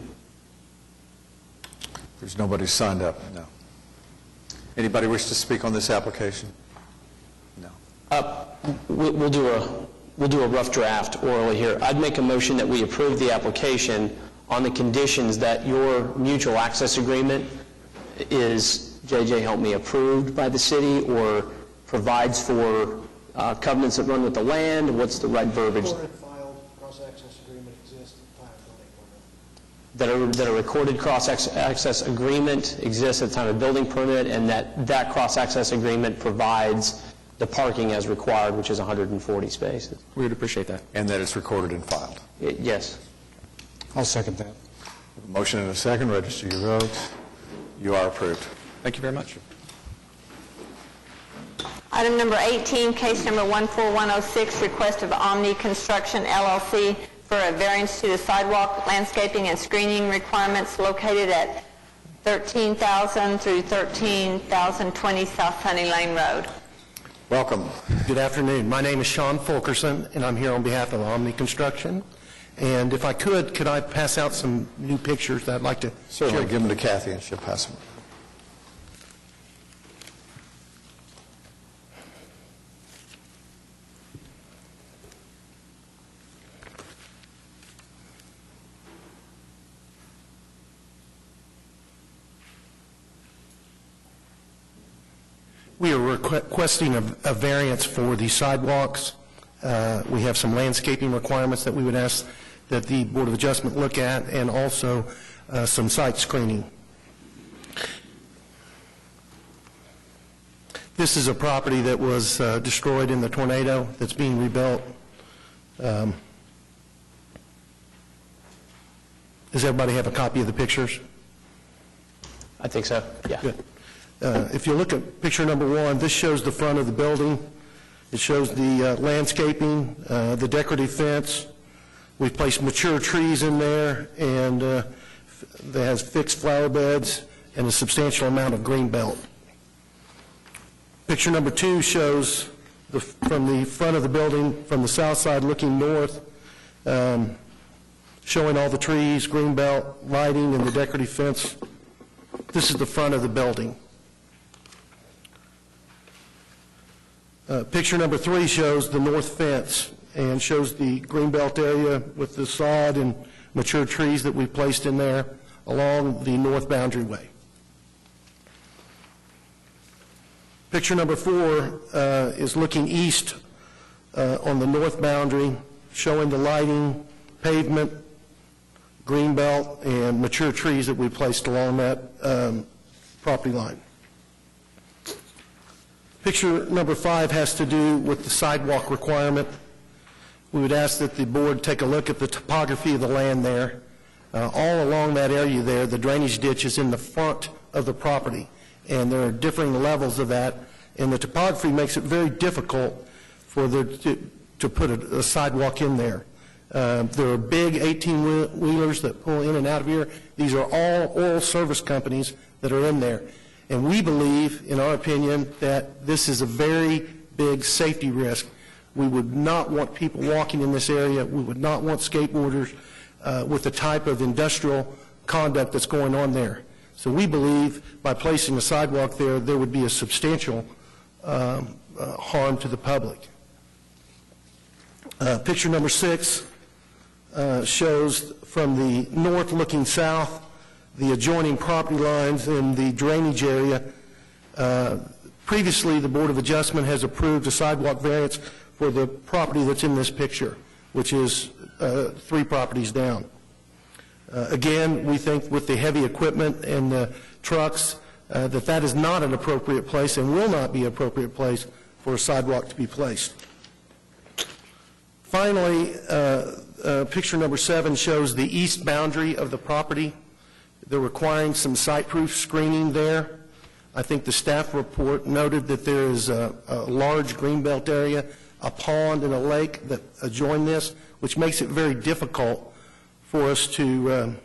There's nobody signed up, no. Anybody wish to speak on this application? No. We'll do a rough draft orally here. I'd make a motion that we approve the application on the conditions that your mutual access agreement is, JJ, help me, approved by the city or provides for covenants that run with the land. What's the right verbiage? Filed cross-access agreement exists at the time of building permit. That a recorded cross-access agreement exists at the time of building permit, and that cross-access agreement provides the parking as required, which is 140 spaces. We would appreciate that. And that it's recorded and filed. Yes. I'll second that. Motion and a second. Register your votes. You are approved. Thank you very much. Item number 18, case number 14106, request of Omni Construction LLC for a variance to the sidewalk landscaping and screening requirements located at 13,000 through 13,020 South Sunny Lane Road. Welcome. Good afternoon. My name is Sean Fulkerson, and I'm here on behalf of Omni Construction. And if I could I pass out some new pictures that I'd like to Certainly. share? Give them to Kathy and she'll pass them. We are requesting a variance for the sidewalks. We have some landscaping requirements that we would ask that the Board of Adjustment look at, and also some site screening. This is a property that was destroyed in the tornado that's being rebuilt. Does everybody have a copy of the pictures? I think so, yeah. Good. If you look at picture number 1, this shows the front of the building. It shows the landscaping, the decorative fence. We've placed mature trees in there, and that has fixed flower beds and a substantial amount of green belt. Picture number 2 shows from the front of the building, from the south side looking north, showing all the trees, green belt, lighting, and the decorative fence. This is the front of the building. Picture number 3 shows the north fence and shows the greenbelt area with the sod and mature trees that we placed in there along the north boundary way. Picture number 4 is looking east on the north boundary, showing the lighting, pavement, greenbelt, and mature trees that we placed along that property line. Picture number 5 has to do with the sidewalk requirement. We would ask that the board take a look at the topography of the land there. All along that area there, the drainage ditch is in the front of the property, and there are differing levels of that, and the topography makes it very difficult for to put a sidewalk in there. There are big 18-wheelers that pull in and out of here. These are all oil service companies that are in there. And we believe, in our opinion, that this is a very big safety risk. We would not want people walking in this area. We would not want skateboarders with the type of industrial conduct that's going on there. So we believe by placing a sidewalk there, there would be a substantial harm to the public. Picture number 6 shows from the north looking south the adjoining property lines in the drainage area. Previously, the Board of Adjustment has approved a sidewalk variance for the property that's in this picture, which is 3 properties down. Again, we think with the heavy equipment and the trucks, that is not an appropriate place and will not be an appropriate place for a sidewalk to be placed. Finally, picture number 7 shows the east boundary of the property. They're requiring some site-proof screening there. I think the staff report noted that there is a large greenbelt area, a pond and a lake that adjoin this, which makes it very difficult for us to,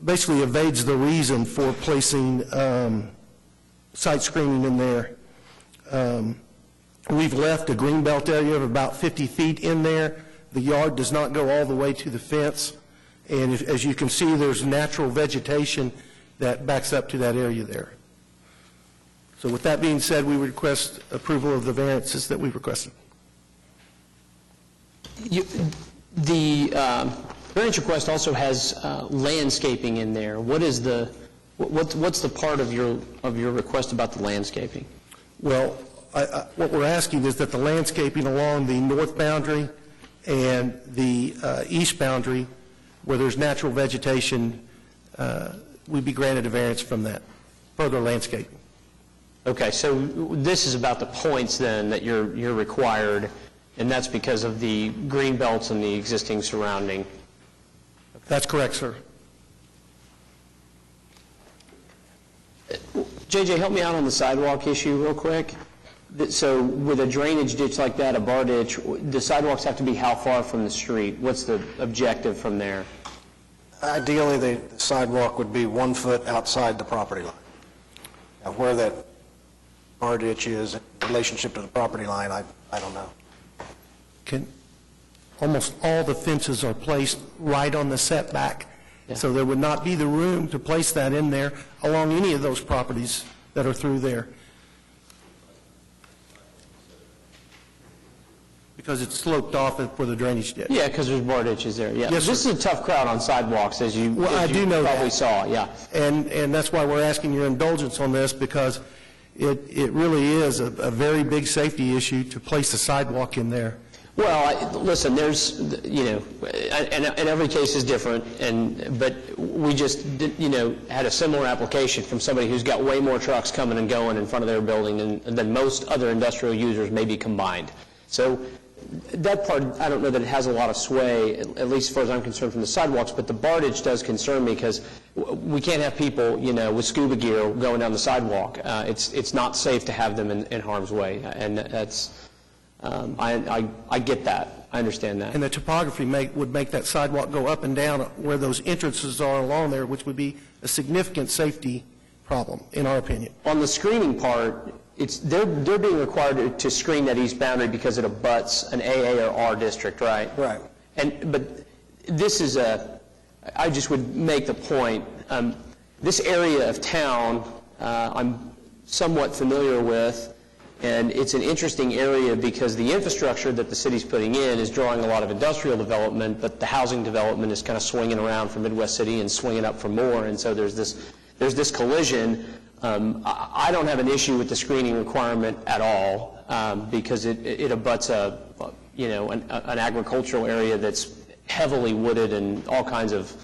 basically evades the reason for placing site screening in there. We've left a greenbelt area of about 50 feet in there. The yard does not go all the way to the fence, And as you can see, there's natural vegetation that backs up to that area there. So with that being said, we request approval of the variances that we've requested. The variance request also has landscaping in there. What's the part of your request about the landscaping? Well, what we're asking is that the landscaping along the north boundary and the east boundary, where there's natural vegetation, we'd be granted a variance from that, further landscaping. Okay, so this is about the points then that you're required, and that's because of the green belts and the existing surrounding. That's correct, sir. JJ, help me out on the sidewalk issue real quick. So with a drainage ditch like that, a bar ditch, the sidewalks have to be how far from the street? What's the objective from there? Ideally, the sidewalk would be 1 foot outside the property line. Now, where that bar ditch is in relationship to the property line, I don't know. Almost all the fences are placed right on the setback, so there would not be the room to place that in there along any of those properties that are through there. Because it's sloped off for the drainage ditch. Yeah, because there's bar ditches there, yeah. Yes, this sir. is a tough crowd on sidewalks, as you, Well, I do know probably that. saw, yeah. And that's why we're asking your indulgence on this, because it really is a very big safety issue to place a sidewalk in there. Well, listen, there's, and every case is different, but we just, had a similar application from somebody who's got way more trucks coming and going in front of their building than most other industrial users, maybe combined. So that part, I don't know that it has a lot of sway, at least as far as I'm concerned, from the sidewalks, but the bar ditch does concern me because we can't have people, with scuba gear going down the sidewalk. It's not safe to have them in harm's way, and that's, I get that. I understand that. And the topography would make that sidewalk go up and down where those entrances are along there, which would be a significant safety problem, in our opinion. On the screening part, they're being required to screen that east boundary because it abuts an AA or R district, right? Right. But this is I just would make the point, this area of town I'm somewhat familiar with, and it's an interesting area because the infrastructure that the city's putting in is drawing a lot of industrial development, but the housing development is kind of swinging around from Midwest City and swinging up for more, and so there's this collision. I don't have an issue with the screening requirement at all because it abuts an agricultural area that's heavily wooded and all kinds of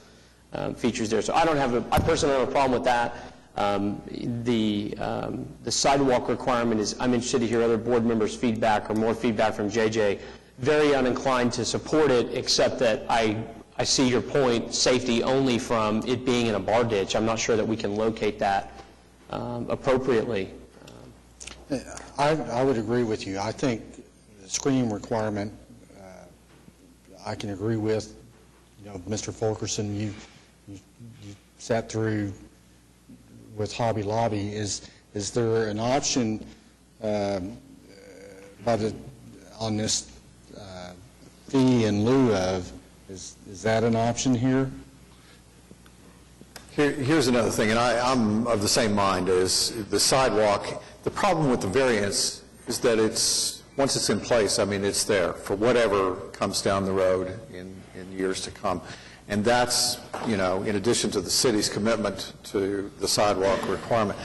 features there. So I personally don't have a problem with that. The sidewalk requirement is, I'm interested to hear other board members' feedback or more feedback from JJ. Very uninclined to support it, except that I see your point, safety only from it being in a bar ditch. I'm not sure that we can locate that appropriately. I would agree with you. I think the screening requirement, I can agree with. Mr. Fulkerson, you sat through with Hobby Lobby. Is there an option on this fee in lieu of? Is that an option here? Here's another thing, and I'm of the same mind as the sidewalk. The problem with the variance is that once it's in place, it's there for whatever comes down the road in years to come. And that's, in addition to the city's commitment to the sidewalk requirement.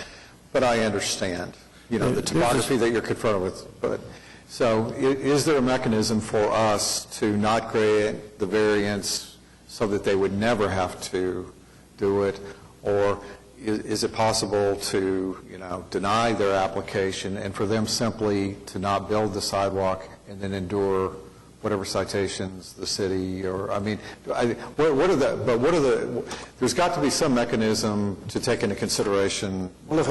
But I understand, the topography that you're confronted with. So is there a mechanism for us to not create the variance so that they would never have to do it, or is it possible to, deny their application and for them simply to not build the sidewalk and then endure whatever citations the city, or, there's got to be some mechanism to take into consideration. Well, if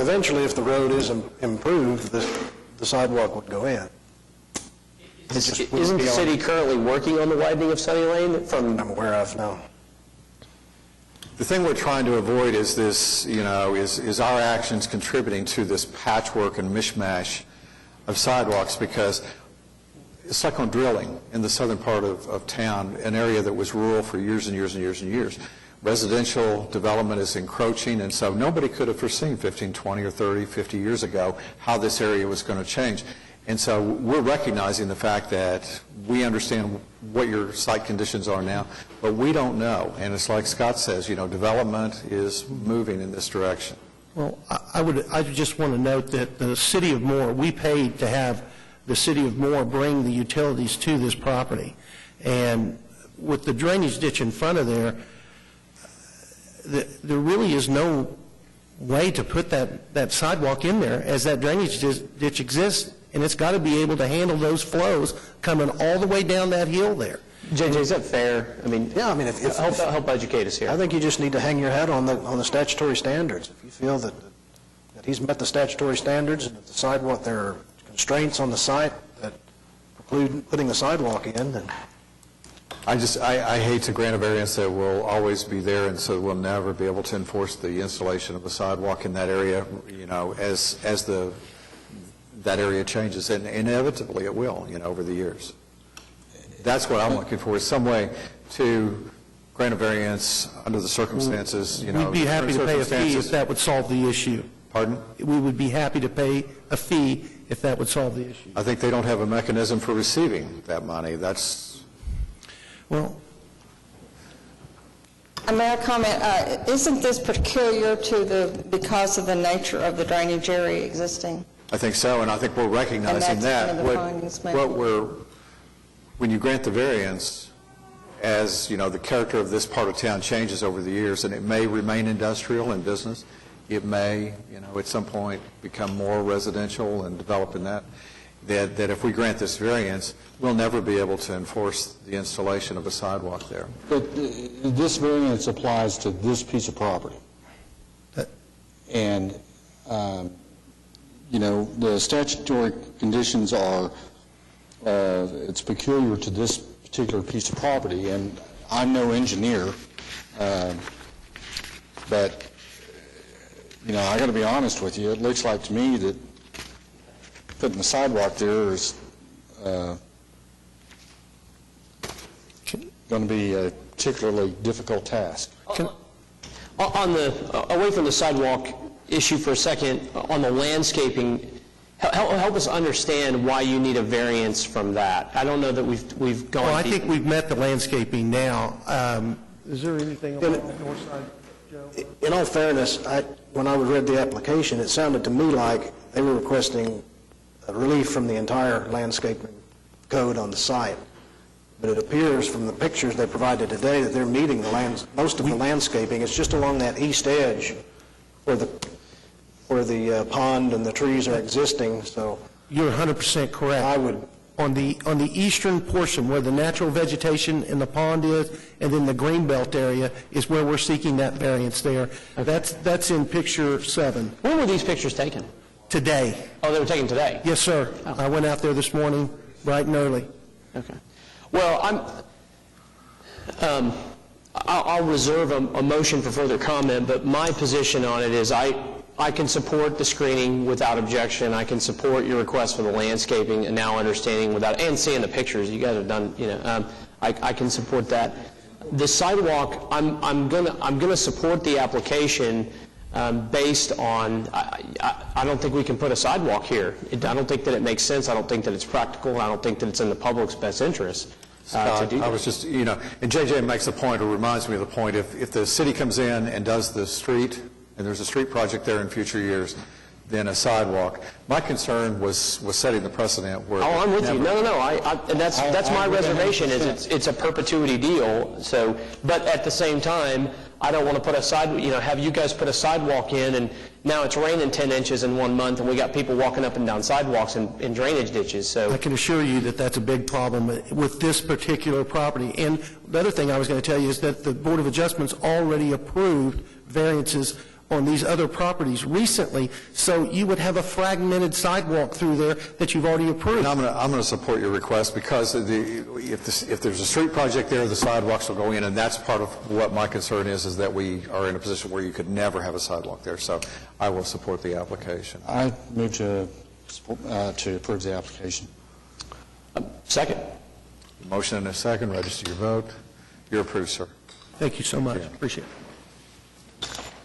the road is improved, the sidewalk would go in. Isn't the city currently working on the widening of Sunny Lane? I'm aware of, no. The thing we're trying to avoid is this, is our actions contributing to this patchwork and mishmash of sidewalks, because it's like on drilling in the southern part of town, an area that was rural for years and years and years and years. Residential development is encroaching, and so nobody could have foreseen 15, 20, or 30, 50 years ago how this area was going to change. And so we're recognizing the fact that we understand what your site conditions are now, but we don't know. And it's like Scott says, development is moving in this direction. Well, I just want to note that the City of Moore, we paid to have the City of Moore bring the utilities to this property. And with the drainage ditch in front of there, there really is no way to put that sidewalk in there as that drainage ditch exists, and it's got to be able to handle those flows coming all the way down that hill there. JJ, is that fair? I mean, Yeah, I mean, help educate us here. I think you just need to hang your hat on the statutory standards. If you feel that he's met the statutory standards and that the sidewalk, there are constraints on the site that preclude putting the sidewalk in, then I hate to grant a variance that will always be there, and so we'll never be able to enforce the installation of a sidewalk in that area, as that area changes, and inevitably it will, over the years. That's what I'm looking for, is some way to grant a variance under the circumstances, We'd be happy to pay a fee if that would solve the issue. Pardon? We would be happy to pay a fee if that would solve the issue. I think they don't have a mechanism for receiving that money. Well, May I comment? Isn't this peculiar because of the nature of the drainage area existing? I think so, and I think we're recognizing that. And that's one of the findings made. When you grant the variance, as the character of this part of town changes over the years, and it may remain industrial and business, it may, at some point become more residential and develop in that if we grant this variance, we'll never be able to enforce the installation of a sidewalk there. But this variance applies to this piece of property. And, the statutory conditions are, it's peculiar to this particular piece of property, and I'm no engineer, but, I got to be honest with you, it looks like to me that putting the sidewalk there is going to be a particularly difficult task. Away from the sidewalk issue for a second, on the landscaping, help us understand why you need a variance from that. I don't know that we've gone. Well, I think we've met the landscaping now. Is there anything on the north side, Joe? in all fairness, when I read the application, it sounded to me like they were requesting relief from the entire landscaping code on the site. But it appears from the pictures they provided today that they're meeting most of the landscaping. It's just along that east edge where the pond and the trees are existing. So You're 100% correct. I would. On the eastern portion where the natural vegetation and the pond is, and then the greenbelt area is where we're seeking that variance there. Okay. That's in picture 7. When were these pictures taken? Today. Oh, they were taken today? Yes, sir. Oh. I went out there this morning, bright and early. Okay. Well, I'll reserve a motion for further comment, but my position on it is I can support the screening without objection. I can support your request for the landscaping and now understanding and seeing the pictures you guys have done. I can support that. The sidewalk, I'm gonna support the application based on. I don't think we can put a sidewalk here. I don't think that it makes sense. I don't think that it's practical. I don't think that it's in the public's best interest. Scott, I was just, and JJ makes a point, or reminds me of the point, if the city comes in and does the street, and there's a street project there in future years, then a sidewalk. My concern was setting the precedent where... Oh, I'm with you. No. And that's my reservation, is it's a perpetuity deal. So, but at the same time, I don't want to put have you guys put a sidewalk in, and now it's raining 10 inches in 1 month, and we got people walking up and down sidewalks in drainage ditches. So I can assure you that that's a big problem with this particular property. And the other thing I was going to tell you is that the Board of Adjustments already approved variances on these other properties recently, so you would have a fragmented sidewalk through there that you've already approved. And I'm going to support your request, because if there's a street project there, the sidewalks will go in, and that's part of what my concern is that we are in a position where you could never have a sidewalk there. So I will support the application. I move to approve the application. Second. Motion and a second, register your vote. You're approved, sir. Thank you so much. Appreciate it.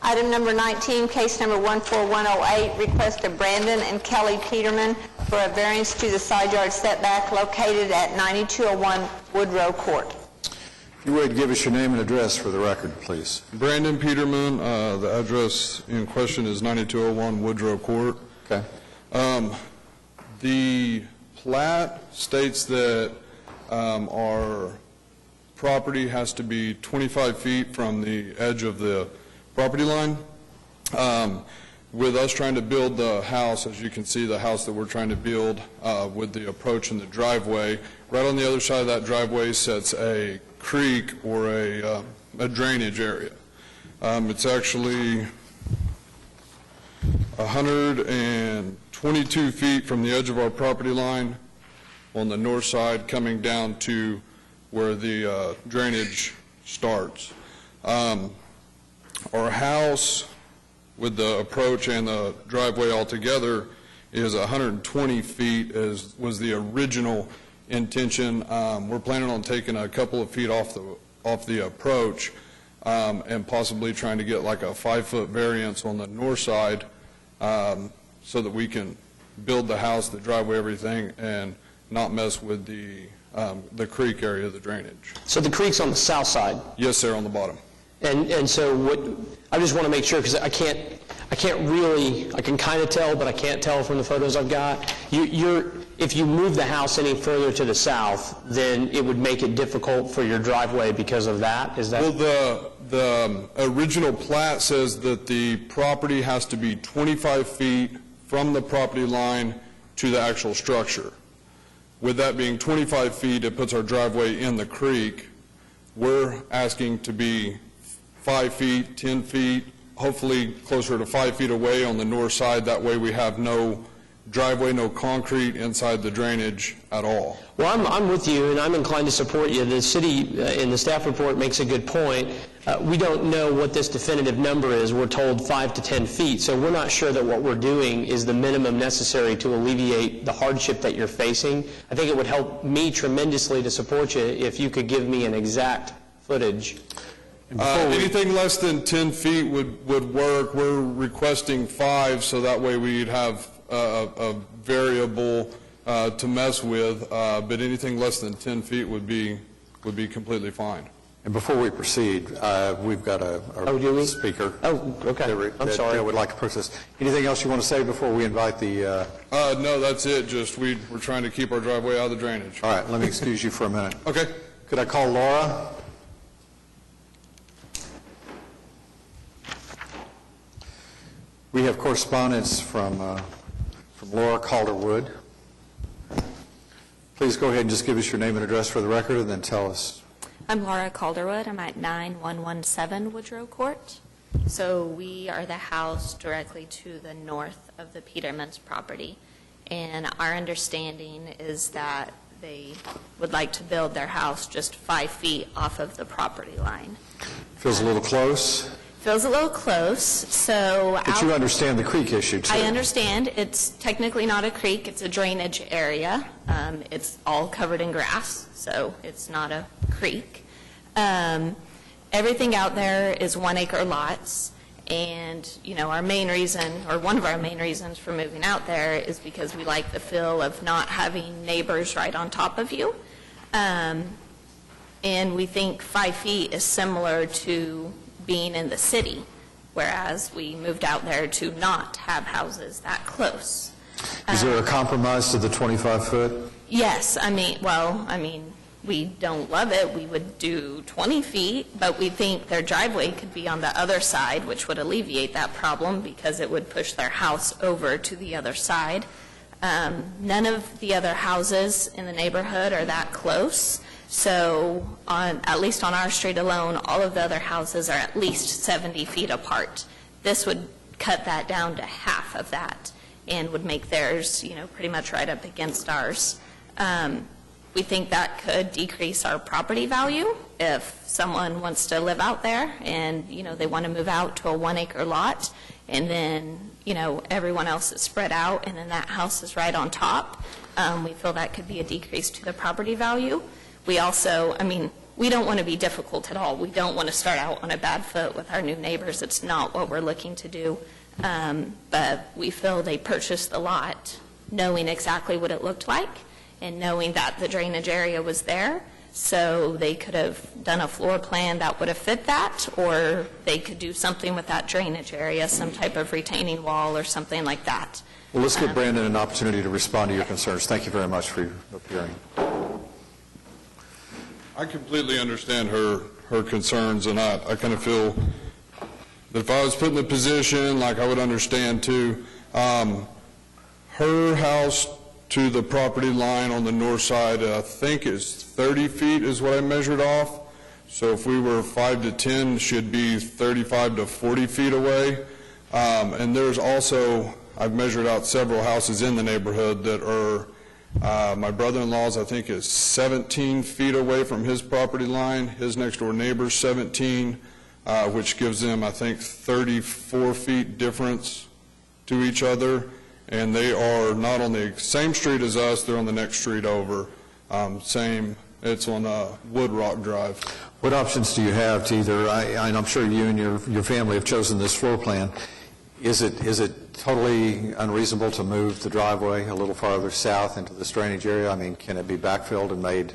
Item number 19, case number 14108, request of Brandon and Kelly Peterman for a variance to the side yard setback located at 9201 Woodrow Court. If you would, give us your name and address for the record, please. Brandon Peterman, the address in question is 9201 Woodrow Court. Okay. The plat states that our property has to be 25 feet from the edge of the property line. With us trying to build the house, as you can see, the house that we're trying to build with the approach and the driveway, right on the other side of that driveway sits a creek or a drainage area. It's actually 122 feet from the edge of our property line on the north side, coming down to where the drainage starts. Our house, with the approach and the driveway altogether, is 120 feet, as was the original intention. We're planning on taking a couple of feet off the approach and possibly trying to get like a 5-foot variance on the north side so that we can build the house, the driveway, everything, and not mess with the creek area, the drainage. So the creek's on the south side? Yes, sir, on the bottom. And so what, I just want to make sure, because I can't really, I can kind of tell, but I can't tell from the photos I've got. If you move the house any further to the south, then it would make it difficult for your driveway because of that? Is that? Well, the original plat says that the property has to be 25 feet from the property line to the actual structure. With that being 25 feet, it puts our driveway in the creek. We're asking to be 5 feet, 10 feet, hopefully closer to 5 feet away on the north side. That way we have no driveway, no concrete inside the drainage at all. Well, I'm with you, and I'm inclined to support you. The city, in the staff report, makes a good point. We don't know what this definitive number is. We're told 5 to 10 feet, so we're not sure that what we're doing is the minimum necessary to alleviate the hardship that you're facing. I think it would help me tremendously to support you if you could give me an exact footage. Anything less than 10 feet would work. We're requesting 5, so that way we'd have a variable to mess with, but anything less than 10 feet would be completely fine. And before we proceed, we've got a speaker. Oh, okay. I'm sorry. That would like to process. Anything else you want to say before we invite the... No, that's it. Just we're trying to keep our driveway out of the drainage. All right, let me excuse you for a minute. Okay. Could I call Laura? We have correspondence from Laura Calderwood. Please go ahead and just give us your name and address for the record, and then tell us. I'm Laura Calderwood. I'm at 9117 Woodrow Court. So we are the house directly to the north of the Peterman's property. And our understanding is that they would like to build their house just 5 feet off of the property line. Feels a little close. Feels a little close, so... But you understand the creek issue, too. I understand. It's technically not a creek. It's a drainage area. It's all covered in grass, so it's not a creek. Everything out there is 1-acre lots, and, you know, our main reason, or one of our main reasons for moving out there is because we like the feel of not having neighbors right on top of you. And we think 5 feet is similar to being in the city, whereas we moved out there to not have houses that close. Is there a compromise to the 25-foot? Yes, I mean, we don't love it. We would do 20 feet, but we think their driveway could be on the other side, which would alleviate that problem because it would push their house over to the other side. None of the other houses in the neighborhood are that close. So at least on our street alone, all of the other houses are at least 70 feet apart. This would cut that down to half of that and would make theirs, you know, pretty much right up against ours. We think that could decrease our property value if someone wants to live out there and, they want to move out to a 1-acre lot, and then, everyone else is spread out, and then that house is right on top. We feel that could be a decrease to the property value. We also, we don't want to be difficult at all. We don't want to start out on a bad foot with our new neighbors. It's not what we're looking to do. But we feel they purchased the lot knowing exactly what it looked like and knowing that the drainage area was there. So they could have done a floor plan that would have fit that, or they could do something with that drainage area, some type of retaining wall or something like that. Well, let's give Brandon an opportunity to respond to your concerns. Thank you very much for appearing. I completely understand her concerns, and I kind of feel that if I was put in the position, like I would understand too. Her house to the property line on the north side, I think is 30 feet is what I measured off. So if we were 5 to 10, should be 35 to 40 feet away. And there's also, I've measured out several houses in the neighborhood that are, my brother-in-law's, I think, is 17 feet away from his property line. His next-door neighbor's 17, which gives them, I think, 34 feet difference to each other. And they are not on the same street as us, they're on the next street over. It's on Wood Rock Drive. What options do you have to either, and I'm sure you and your family have chosen this floor plan, is it totally unreasonable to move the driveway a little farther south into this drainage area? I mean, can it be backfilled and made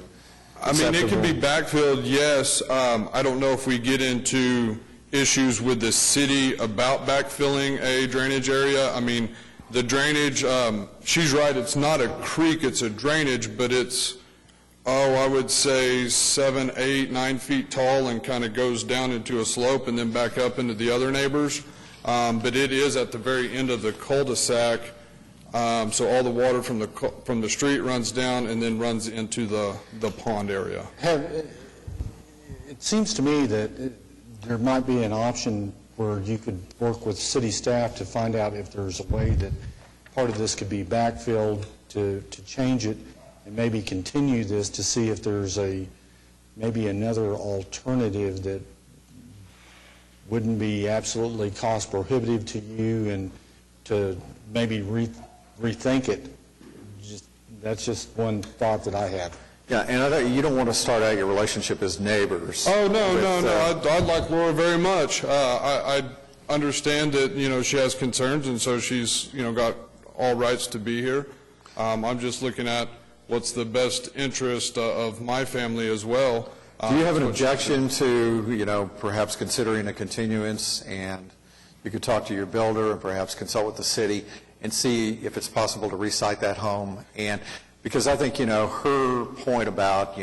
acceptable? It can be backfilled, yes. I don't know if we get into issues with the city about backfilling a drainage area. The drainage, she's right, it's not a creek, it's a drainage, but it's, I would say 7, 8, 9 feet tall and kind of goes down into a slope and then back up into the other neighbors. But it is at the very end of the cul-de-sac, so all the water from the street runs down and then runs into the pond area. It seems to me that there might be an option where you could work with city staff to find out if there's a way that part of this could be backfilled to change it and maybe continue this to see if there's maybe another alternative that wouldn't be absolutely cost prohibitive to you, and to maybe rethink it. That's just one thought that I have. Yeah, and you don't want to start out your relationship as neighbors. Oh, no. I'd like Laura very much. I understand that, she has concerns, and so she's, got all rights to be here. I'm just looking at what's the best interest of my family as well. Do you have an objection to, perhaps considering a continuance, and you could talk to your builder and perhaps consult with the city and see if it's possible to recite that home? And because I think, her point about,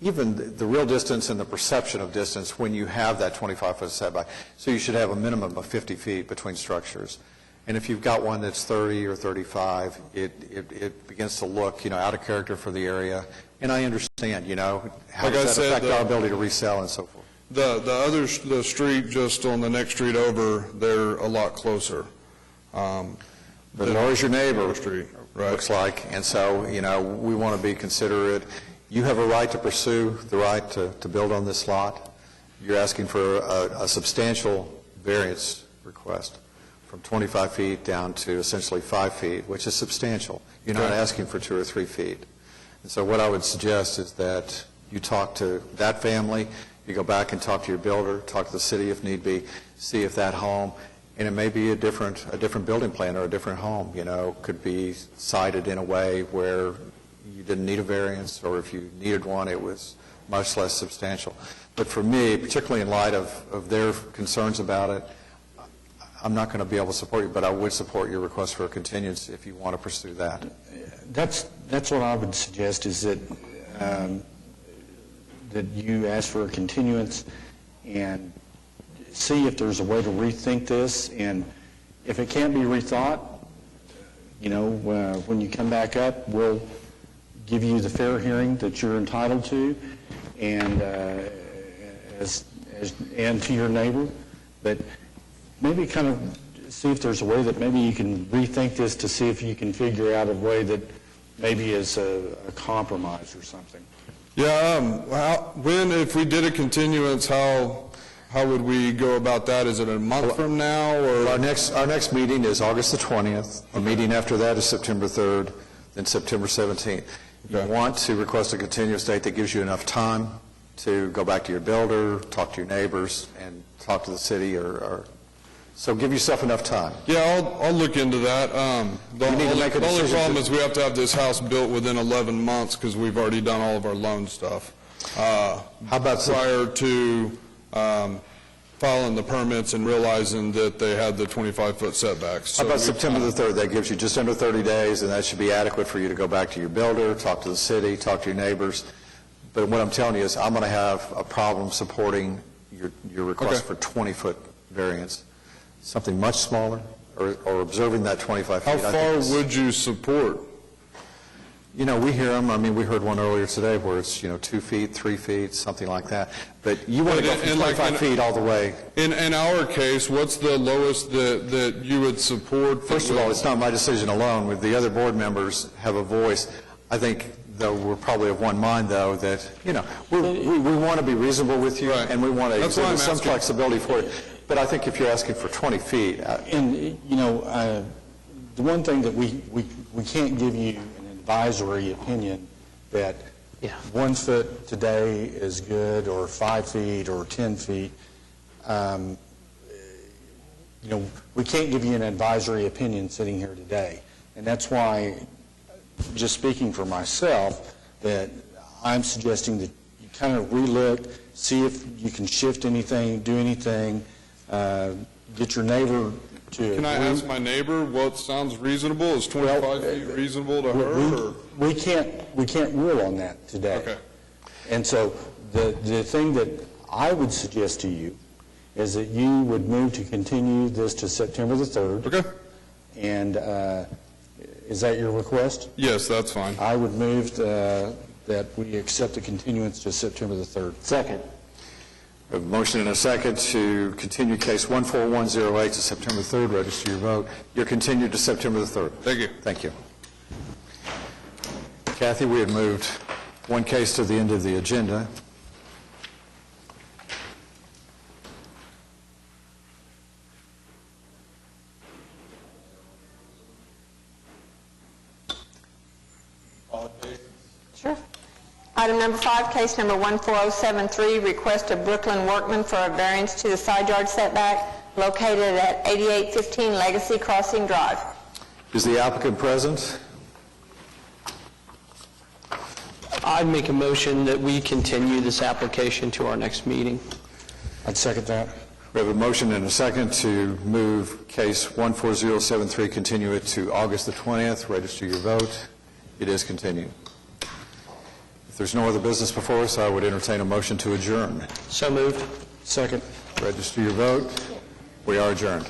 even the real distance and the perception of distance when you have that 25-foot setback, so you should have a minimum of 50 feet between structures. And if you've got one that's 30 or 35, it begins to look, out of character for the area. And I understand, how does that affect our ability to resell and so forth? The street just on the next street over, they're a lot closer. But Laura's your neighbor, right. Looks like, and so, we want to be considerate. You have a right to pursue the right to build on this lot. You're asking for a substantial variance request from 25 feet down to essentially 5 feet, which is substantial. You're not asking for 2 or 3 feet. And so what I would suggest is that you talk to that family, you go back and talk to your builder, talk to the city if need be, see if that home, and it may be a different building plan or a different home, could be sited in a way where you didn't need a variance, or if you needed one, it was much less substantial. But for me, particularly in light of their concerns about it, I'm not going to be able to support you, but I would support your request for a continuance if you want to pursue that. That's what I would suggest, is that that you ask for a continuance and see if there's a way to rethink this, and if it can't be rethought, when you come back up, we'll give you the fair hearing that you're entitled to, and and to your neighbor. But maybe kind of see if there's a way that maybe you can rethink this to see if you can figure out a way that maybe as a compromise or something. Yeah, if we did a continuance, how would we go about that? Is it a month from now, or? Our next meeting is August the 20th. The meeting after that is September 3rd, then September 17th. You want to request a continuous date that gives you enough time to go back to your builder, talk to your neighbors, and talk to the city, so give yourself enough time. Yeah, I'll look into that. The You need to make a only decision problem to- is we have to have this house built within 11 months because we've already done all of our loan stuff. How about prior to filing the permits and realizing that they had the 25-foot setbacks? How about September the 3rd? That gives you just under 30 days, and that should be adequate for you to go back to your builder, talk to the city, talk to your neighbors. But what I'm telling you is I'm going to have a problem supporting your request for 20-foot variance. Something much smaller, or observing that 25 feet. How far would you support? You know, we hear them. I mean, we heard one earlier today where it's, 2 feet, 3 feet, something like that. But you want to go from 25 feet all the way. In our case, what's the lowest that you would support? First of all, it's not my decision alone. The other board members have a voice. I think, though, we're probably of one mind, though, that, we want to be reasonable with you, and we want to exhibit some flexibility for it. But I think if you're asking for 20 feet... And, the one thing that we can't give you an advisory opinion that 1 foot today is good, or 5 feet, or 10 feet. We can't give you an advisory opinion sitting here today. And that's why, just speaking for myself, that I'm suggesting that you kind of relook, see if you can shift anything, do anything, get your neighbor to... Can I ask my neighbor what sounds reasonable? Is 25 feet reasonable to her? Or? We can't rule on that today. Okay. And so the thing that I would suggest to you is that you would move to continue this to September the 3rd. Okay. And is that your request? Yes, that's fine. I would move that we accept the continuance to September the 3rd. Second. We have a motion and a second to continue case 14108 to September 3rd. Register your vote. You're continued to September the 3rd. Thank you. Thank you. Kathy, we had moved one case to the end of the agenda. Sure. Item number 5, case number 14073, request of Brooklyn Workman for a variance to the side yard setback located at 8815 Legacy Crossing Drive. Is the applicant present? I'd make a motion that we continue this application to our next meeting. I'd second that. We have a motion and a second to move case 14073, continue it to August the 20th. Register your vote. It is continued. If there's no other business before us, I would entertain a motion to adjourn. So moved. Second. Register your vote. We are adjourned.